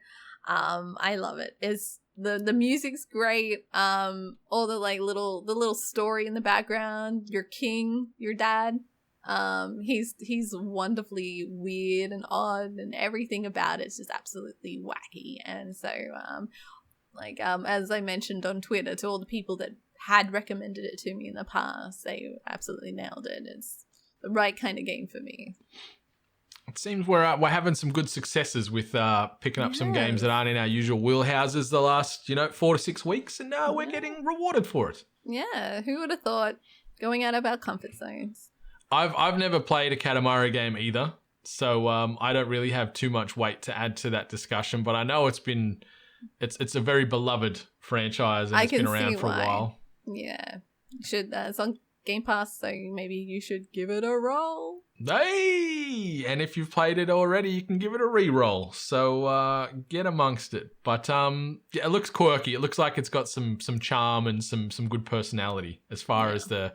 I love it. The music's great. All the little story in the background. Your king, your dad. He's wonderfully weird and odd, and everything about it's just absolutely wacky. And so, as I mentioned on Twitter to all the people that had recommended it to me in the past, they absolutely nailed it. It's the right kind of game for me. It seems we're having some good successes with picking up some games that aren't in our usual wheelhouses the last 4 to 6 weeks, and now we're getting rewarded for it. Yeah, who would have thought? Going out of our comfort zones. I've never played a Katamari game either, so I don't really have too much weight to add to that discussion. But I know it's a very beloved franchise, and it's been around for a while. Yeah, it's on Game Pass, so maybe you should give it a roll. Hey! And if you've played it already, you can give it a re-roll. So get amongst it. But yeah, it looks quirky. It looks like it's got some charm and some good personality as far as the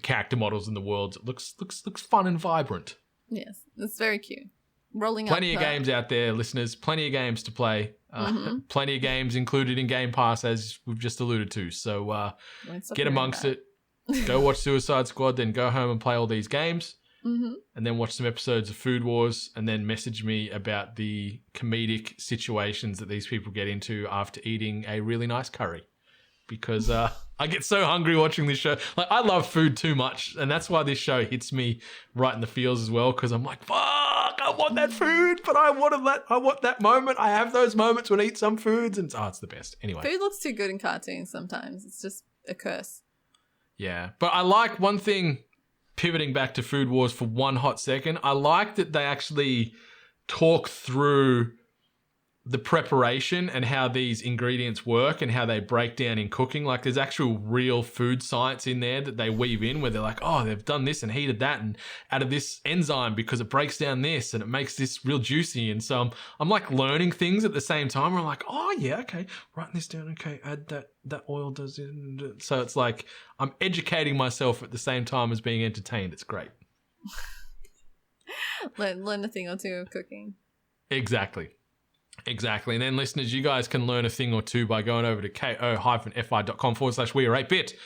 character models in the world. It looks fun and vibrant. Yes, it's very cute. Plenty of games out there, listeners. Plenty of games to play. Plenty of games included in Game Pass, as we've just alluded to. So get amongst it. Go watch Suicide Squad, then go home and play all these games. And then watch some episodes of Food Wars, and then message me about the comedic situations that these people get into after eating a really nice curry. Because I get so hungry watching this show. Like, I love food too much, and that's why this show hits me right in the feels as well, because I'm like, fuck, I want that food, but I want that moment. I have those moments when I eat some foods, and it's the best. Anyway. Food looks too good in cartoons sometimes. It's just a curse. Yeah, but I like one thing, pivoting back to Food Wars for one hot second, I like that they actually talk through the preparation and how these ingredients work and how they break down in cooking. Like, there's actual real food science in there that they weave in, where they're like, oh, they've done this and heated that and added this enzyme because it breaks down this and it makes this real juicy. And so I'm like learning things at the same time. I'm like, oh yeah, okay, writing this down. Okay, add that oil does it. So it's like I'm educating myself at the same time as being entertained. It's great. Learn a thing or two of cooking. Exactly. And then, listeners, you guys can learn a thing or two by going over to ko-fi.com/we-are8bit. You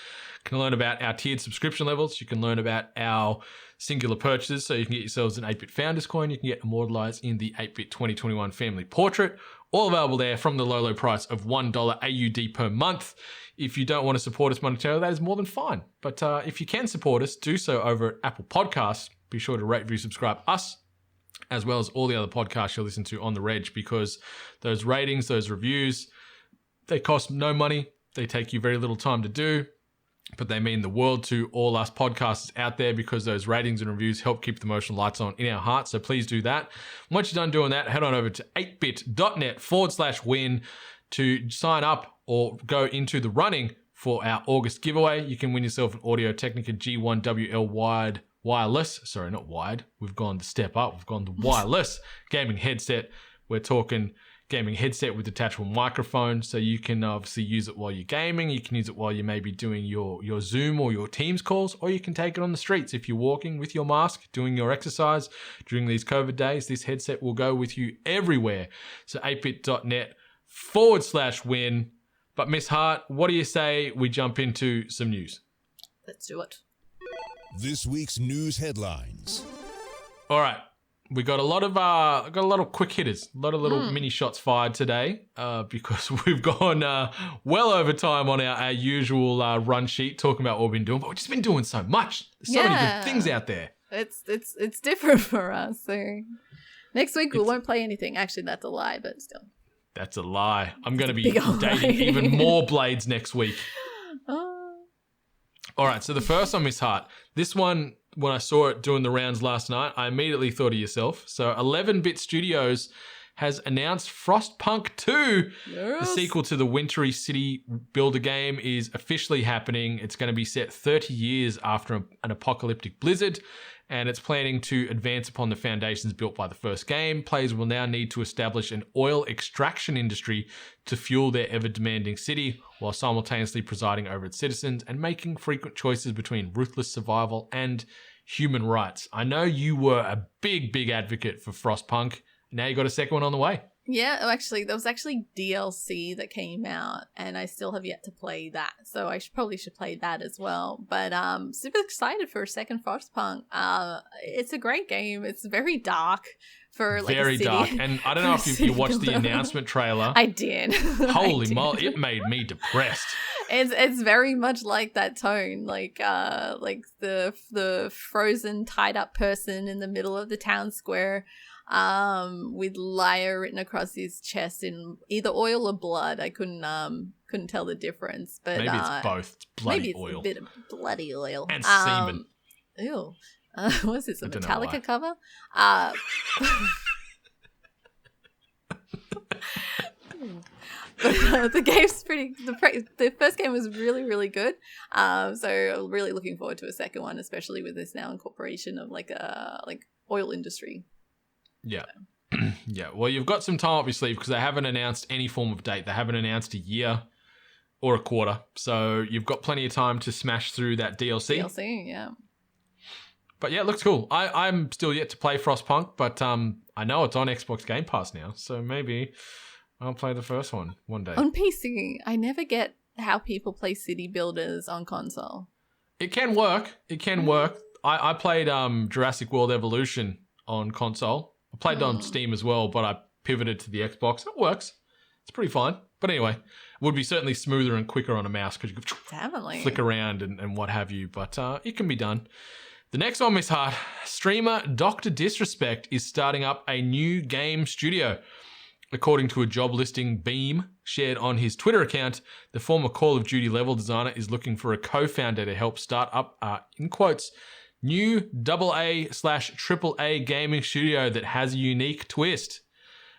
can learn about our tiered subscription levels. You can learn about our singular purchases, so you can get yourselves an 8-bit Founders Coin. You can get immortalized in the 8-bit 2021 family portrait. All available there from the low price of $1 AUD per month. If you don't want to support us monetarily, that is more than fine. But if you can support us, do so over at Apple Podcasts. Be sure to rate, review, subscribe us, as well as all the other podcasts you'll listen to on the reg, because those ratings, those reviews, they cost no money. They take you very little time to do, but they mean the world to all us podcasters out there, because those ratings and reviews help keep the emotional lights on in our hearts. So please do that. Once you're done doing that, head on over to 8bit.net/win to sign up or go into the running for our August giveaway. You can win yourself an Audio-Technica G1WL wireless, sorry, not wired. We've gone the step up. We've gone the wireless gaming headset. We're talking gaming headset with detachable microphone, so you can obviously use it while you're gaming. You can use it while you may be doing your Zoom or your Teams calls, or you can take it on the streets if you're walking with your mask, doing your exercise during these COVID days. This headset will go with you everywhere. So 8bit.net/win. But Miss Hart, what do you say we jump into some news? Let's do it. This week's news headlines. All right, we got a lot of quick hitters, a lot of little mini shots fired today, because we've gone well over time on our usual run sheet talking about what we've been doing, but we've just been doing so much. There's so many good things out there. It's different for us. So next week we won't play anything. Actually, that's a lie, but still. That's a lie. I'm going to be dating even more Blades next week. All right, so the first one, Miss Hart. This one, when I saw it doing the rounds last night, I immediately thought of yourself. So 11-Bit Studios has announced Frostpunk 2. Yes. The sequel to the wintry city builder game is officially happening. It's going to be set 30 years after an apocalyptic blizzard, and it's planning to advance upon the foundations built by the first game. Players will now need to establish an oil extraction industry to fuel their ever-demanding city, while simultaneously presiding over its citizens and making frequent choices between ruthless survival and human rights. I know you were a big advocate for Frostpunk. Now you got a second one on the way. Yeah, actually, there was actually DLC that came out, and I still have yet to play that. So I probably should play that as well. But super excited for a second Frostpunk. It's a great game. It's very dark for like very a city. Dark. And I don't know if you watched the announcement trailer. I did. Holy moly! It made me depressed. It's very much like that tone, like the frozen, tied up person in the middle of the town square. With liar written across his chest in either oil or blood. I couldn't tell the difference, but maybe it's both. It's bloody oil. A bit of bloody oil and semen. Ew. What's this? A Metallica cover? the game's the first game was really, really good. So really looking forward to a second one, especially with this now incorporation of like oil industry. Yeah. Yeah. Well, you've got some time up your sleeve because they haven't announced any form of date. They haven't announced a year or a quarter. So you've got plenty of time to smash through that DLC. Yeah. But yeah, it looks cool. I'm still yet to play Frostpunk, but I know it's on Xbox Game Pass now, so maybe I'll play the first one day. On PC, I never get how people play city builders on console. It can work. I played Jurassic World Evolution on console. I played it on Steam as well, but I pivoted to the Xbox. It works. It's pretty fine. But anyway, it would be certainly smoother and quicker on a mouse because you could Definitely flick around and what have you, but it can be done. The next one, Miss Hart, streamer Dr. Disrespect is starting up a new game studio. According to a job listing Beam shared on his Twitter account, the former Call of Duty level designer is looking for a co-founder to help start up, in quotes, new AA/AAA gaming studio that has a unique twist.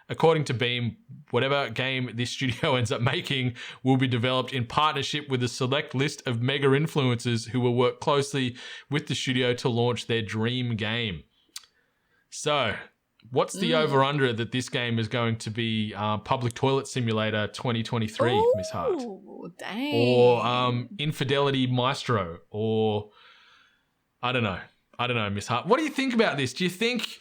According to Beam, whatever game this studio ends up making will be developed in partnership with a select list of mega influencers who will work closely with the studio to launch their dream game. So, what's the over-under that this game is going to be Public Toilet Simulator 2023, Miss Hart? Dang. Or Infidelity Maestro, or I don't know, Miss Hart. What do you think about this? Do you think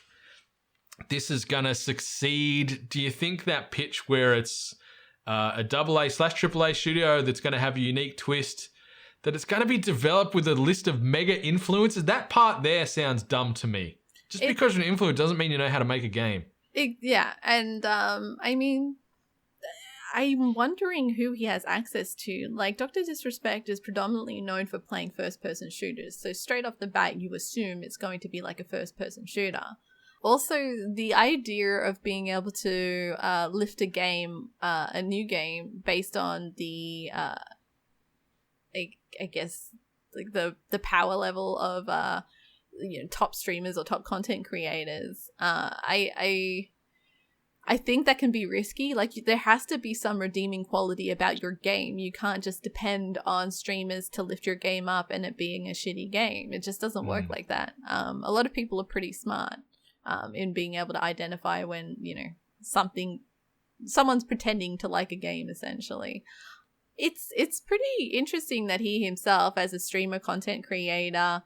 this is going to succeed? Do you think that pitch where it's a AA/AAA studio that's going to have a unique twist, that it's going to be developed with a list of mega influencers? That part there sounds dumb to me. Just because you're an influencer doesn't mean you know how to make a game. Yeah, and I mean, I'm wondering who he has access to. Like, Dr. Disrespect is predominantly known for playing first-person shooters, so straight off the bat, you assume it's going to be like a first-person shooter. Also, the idea of being able to lift a game, a new game, based on the, I guess, like the power level of top streamers or top content creators. I think that can be risky. Like, there has to be some redeeming quality about your game. You can't just depend on streamers to lift your game up and it being a shitty game. It just doesn't work like that. A lot of people are pretty smart in being able to identify when, someone's pretending to like a game, essentially. It's pretty interesting that he himself, as a streamer content creator,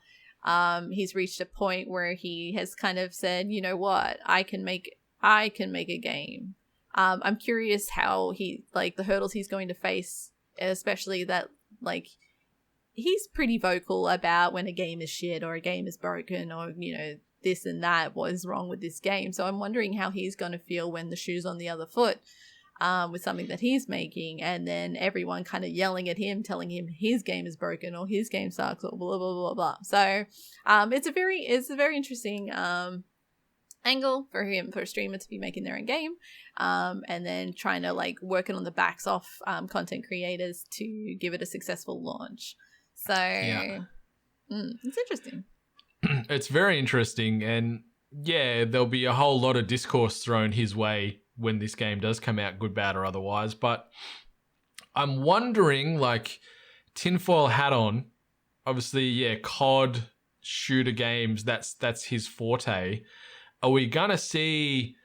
he's reached a point where he has kind of said, you know what, I can make a game. I'm curious how the hurdles he's going to face, especially that, he's pretty vocal about when a game is shit or a game is broken or, this and that, what is wrong with this game. So I'm wondering how he's going to feel when the shoe's on the other foot with something that he's making, and then everyone kind of yelling at him, telling him his game is broken or his game sucks or blah, blah, blah, blah. So it's a very interesting angle for a streamer to be making their own game, and then trying to working on the backs off content creators to give it a successful launch. So it's interesting. It's very interesting, and yeah, there'll be a whole lot of discourse thrown his way when this game does come out, good, bad, or otherwise. But I'm wondering, tinfoil hat on, obviously, COD shooter games, that's his forte. Are we gonna see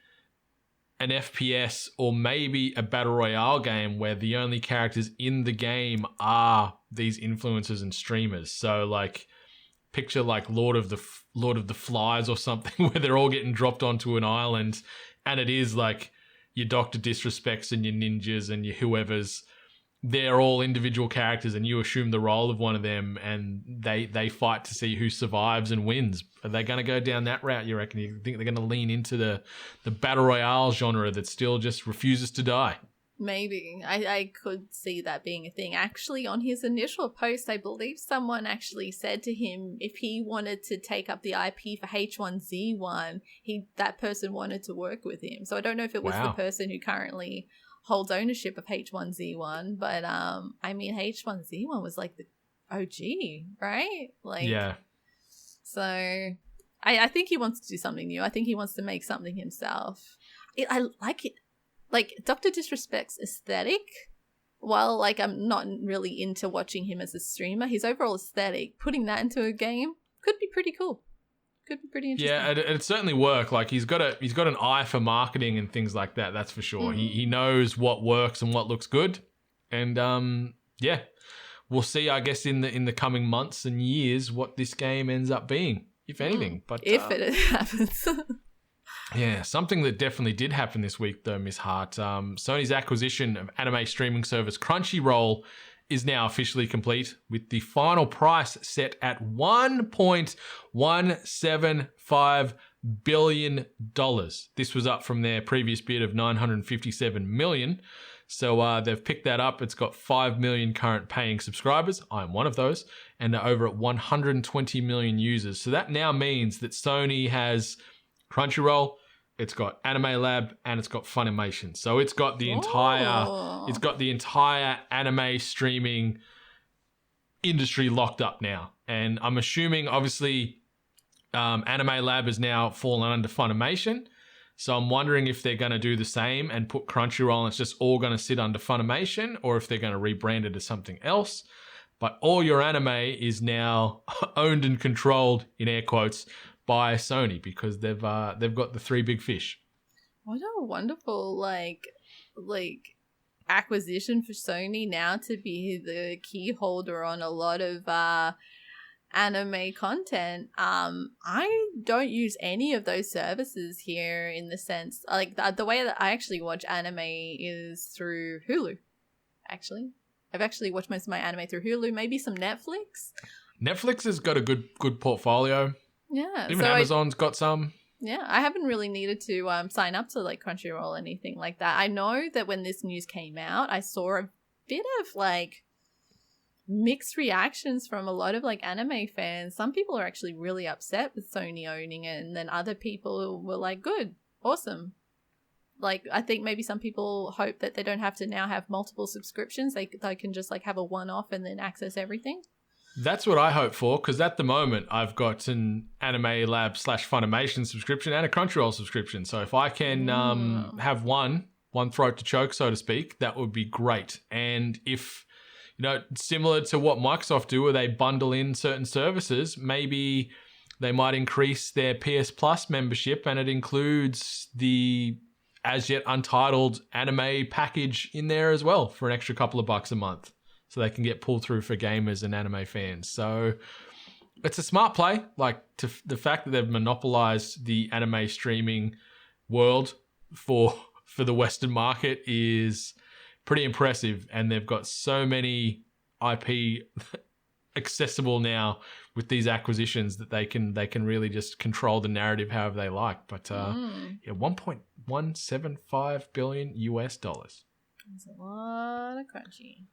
an FPS or maybe a battle royale game where the only characters in the game are these influencers and streamers? So picture Lord of the Flies or something where they're all getting dropped onto an island, and it is your Dr. Disrespects and your ninjas and your whoever's, they're all individual characters and you assume the role of one of them, and they fight to see who survives and wins. Are they going to go down that route, you reckon? You think they're going to lean into the battle royale genre that still just refuses to die? Maybe. I could see that being a thing. Actually, on his initial post, I believe someone actually said to him if he wanted to take up the IP for H1Z1, that person wanted to work with him. So I don't know if it was the person who currently holds ownership of H1Z1, but H1Z1 was the OG, right? Yeah. So I think he wants to do something new. I think he wants to make something himself. I like it. like Dr. Disrespect's aesthetic, while like I'm not really into watching him as a streamer, his overall aesthetic, putting that into a game could be pretty cool. Could be pretty interesting. Yeah, it'd certainly work. Like he's got an eye for marketing and things like that. That's for sure. He knows what works and what looks good, and yeah, we'll see. I guess in the coming months and years what this game ends up being, if anything. But if it happens. Yeah, something that definitely did happen this week, though, Miss Hart. Sony's acquisition of anime streaming service Crunchyroll is now officially complete, with the final price set at $1.175 billion. This was up from their previous bid of $957 million. So they've picked that up. It's got 5 million current paying subscribers. I'm one of those. And they're over at 120 million users. So that now means that Sony has Crunchyroll, it's got Anime Lab, and it's got Funimation. So it's got the entire anime streaming industry locked up now. And I'm assuming, obviously, Anime Lab is now fallen under Funimation. So I'm wondering if they're going to do the same and put Crunchyroll and it's just all going to sit under Funimation, or if they're going to rebrand it as something else. But all your anime is now owned and controlled, in air quotes, by Sony, because they've got the three big fish. What a wonderful like acquisition for Sony now to be the key holder on a lot of anime content. I don't use any of those services here, in the sense like the way that I actually watch anime is through Hulu. Actually, I've actually watched most of my anime through Hulu, maybe some Netflix. Netflix has got a good portfolio. Yeah. Even so Amazon's got some. Yeah, I haven't really needed to sign up to like Crunchyroll or anything like that. I know that when this news came out, I saw a bit of like mixed reactions from a lot of like anime fans. Some people are actually really upset with Sony owning it, and then other people were like, good, awesome. Like, I think maybe some people hope that they don't have to now have multiple subscriptions. They can just like have a one-off and then access everything. That's what I hope for, because at the moment I've got an Anime Lab / Funimation subscription and a Crunchyroll subscription. So if I can have one throat to choke, so to speak, that would be great. And if, similar to what Microsoft do, where they bundle in certain services, maybe they might increase their PS Plus membership and it includes the as yet untitled anime package in there as well for an extra couple of bucks a month. So they can get pulled through for gamers and anime fans. So it's a smart play. Like, the fact that they've monopolized the anime streaming world for the Western market is pretty impressive. And they've got so many IP accessible now with these acquisitions that they can really just control the narrative however they like. But yeah, $1.175 billion US. That's a lot of crunchy.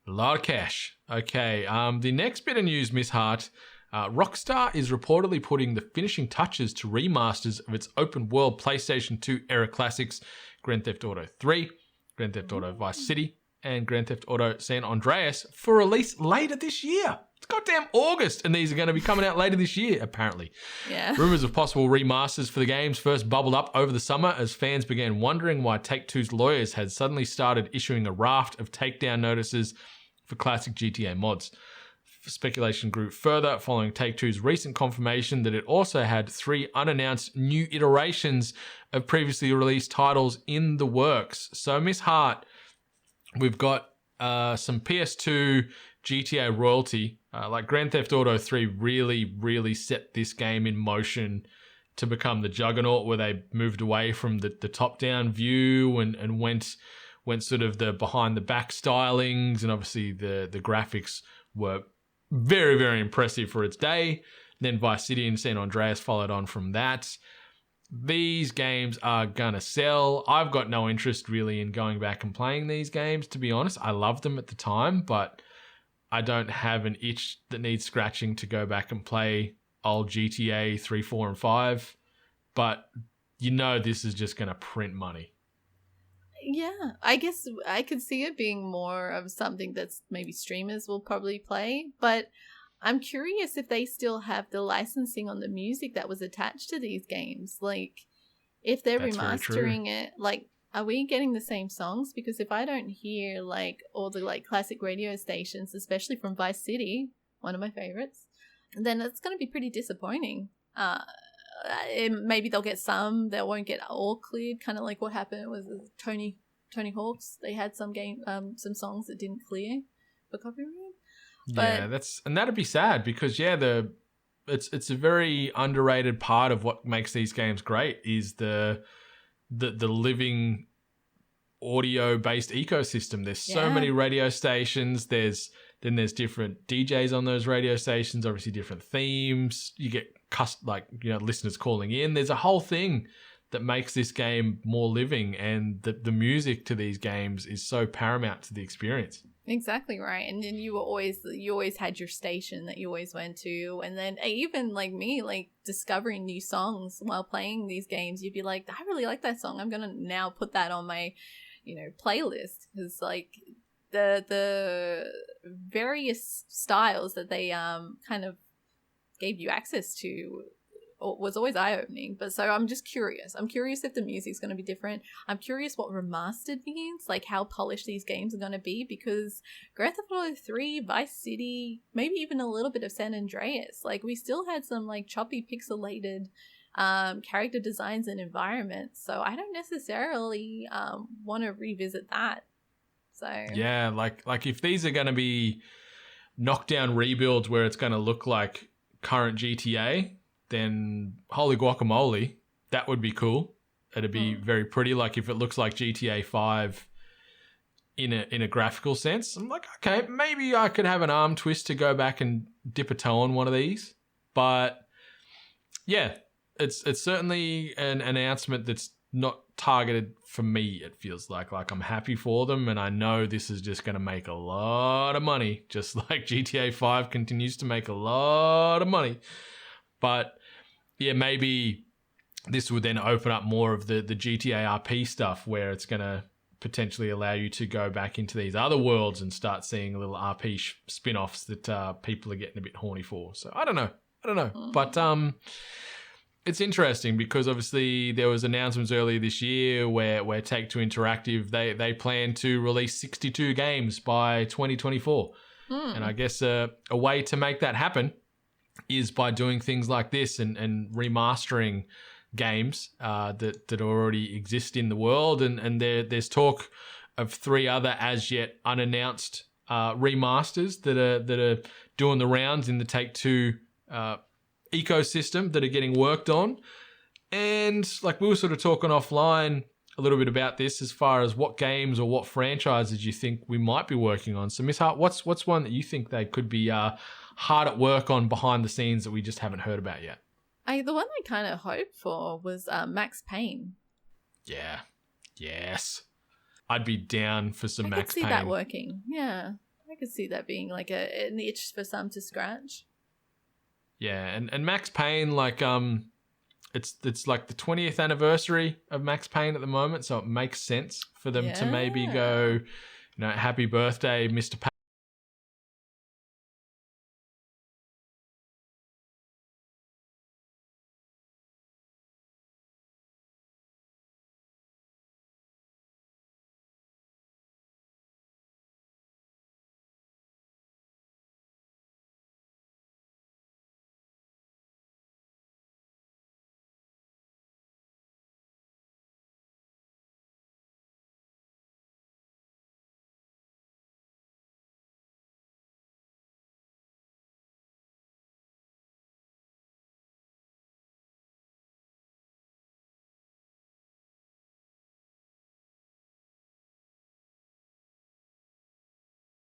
A lot of cash. Okay, the next bit of news, Miss Hart. Rockstar is reportedly putting the finishing touches to remasters of its open-world PlayStation 2 era classics, Grand Theft Auto 3, Grand Theft Auto Vice City, and Grand Theft Auto San Andreas for release later this year. It's goddamn August, and these are going to be coming out later this year, apparently. Yeah. Rumors of possible remasters for the games first bubbled up over the summer as fans began wondering why Take-Two's lawyers had suddenly started issuing a raft of takedown notices for classic GTA mods. Speculation grew further following Take-Two's recent confirmation that it also had 3 unannounced new iterations of previously released titles in the works. So, Miss Hart, we've got some PS2 GTA royalty. Like Grand Theft Auto 3 really set this game in motion to become the juggernaut, where they moved away from the top-down view and went sort of the behind-the-back stylings, and obviously the graphics were very, very impressive for its day. Then Vice City and San Andreas followed on from that. These games are gonna sell. I've got no interest really in going back and playing these games, to be honest. I loved them at the time, but I don't have an itch that needs scratching to go back and play old GTA 3, 4, and 5. But this is just gonna print money. Yeah, I guess I could see it being more of something that's maybe streamers will probably play, but I'm curious if they still have the licensing on the music that was attached to these games. Like, if they're That's remastering it, like, Are we getting the same songs? Because if I don't hear like all the like classic radio stations, especially from Vice City, one of my favorites, then it's going to be pretty disappointing. Maybe they'll get some, they won't get all cleared, kind of like what happened with Tony Hawk's. They had some songs that didn't clear for copyright. Yeah, that'd be sad because it's a very underrated part of what makes these games great is the living audio based ecosystem. There's so many radio stations. There's different DJs on those radio stations, obviously different themes. You get listeners calling in. There's a whole thing that makes this game more living, and the music to these games is so paramount to the experience. Exactly right. And then you always had your station that you always went to, and then even like me, like discovering new songs while playing these games, you'd be like, I really like that song, I'm gonna now put that on my playlist, because like the various styles that they kind of gave you access to was always eye-opening. But so I'm just curious. I'm curious if the music's going to be different. I'm curious what remastered means, like how polished these games are going to be, because Grand Theft Auto 3, Vice City, maybe even a little bit of San Andreas, like we still had some like choppy pixelated character designs and environments. So I don't necessarily want to revisit that. So yeah, like if these are going to be knockdown rebuilds where it's going to look like current GTA, then holy guacamole, that would be cool. It'd be very pretty. Like if it looks like GTA 5 in a graphical sense, I'm like, okay, maybe I could have an arm twist to go back and dip a toe on one of these. But yeah, it's certainly an announcement that's not targeted for me. It feels like I'm happy for them, and I know this is just going to make a lot of money, just like GTA 5 continues to make a lot of money. But yeah, maybe this would then open up more of the GTA RP stuff, where it's going to potentially allow you to go back into these other worlds and start seeing little RP spin-offs that people are getting a bit horny for. So I don't know. But it's interesting because obviously there was announcements earlier this year where Take-Two Interactive, they plan to release 62 games by 2024. And I guess a way to make that happen is by doing things like this and remastering games that already exist in the world. And there's talk of 3 other as yet unannounced remasters that are doing the rounds in the Take-Two ecosystem that are getting worked on. And like we were sort of talking offline a little bit about this as far as what games or what franchises you think we might be working on. So Miss Hart, what's one that you think they could be hard at work on behind the scenes that we just haven't heard about yet? The one I kind of hoped for was Max Payne. Yeah. Yes. I'd be down for some Max Payne. I could see that working. Yeah. I could see that being like an itch for some to scratch. Yeah, and Max Payne, like it's like the 20th anniversary of Max Payne at the moment, so it makes sense for them to maybe go, happy birthday, Mr.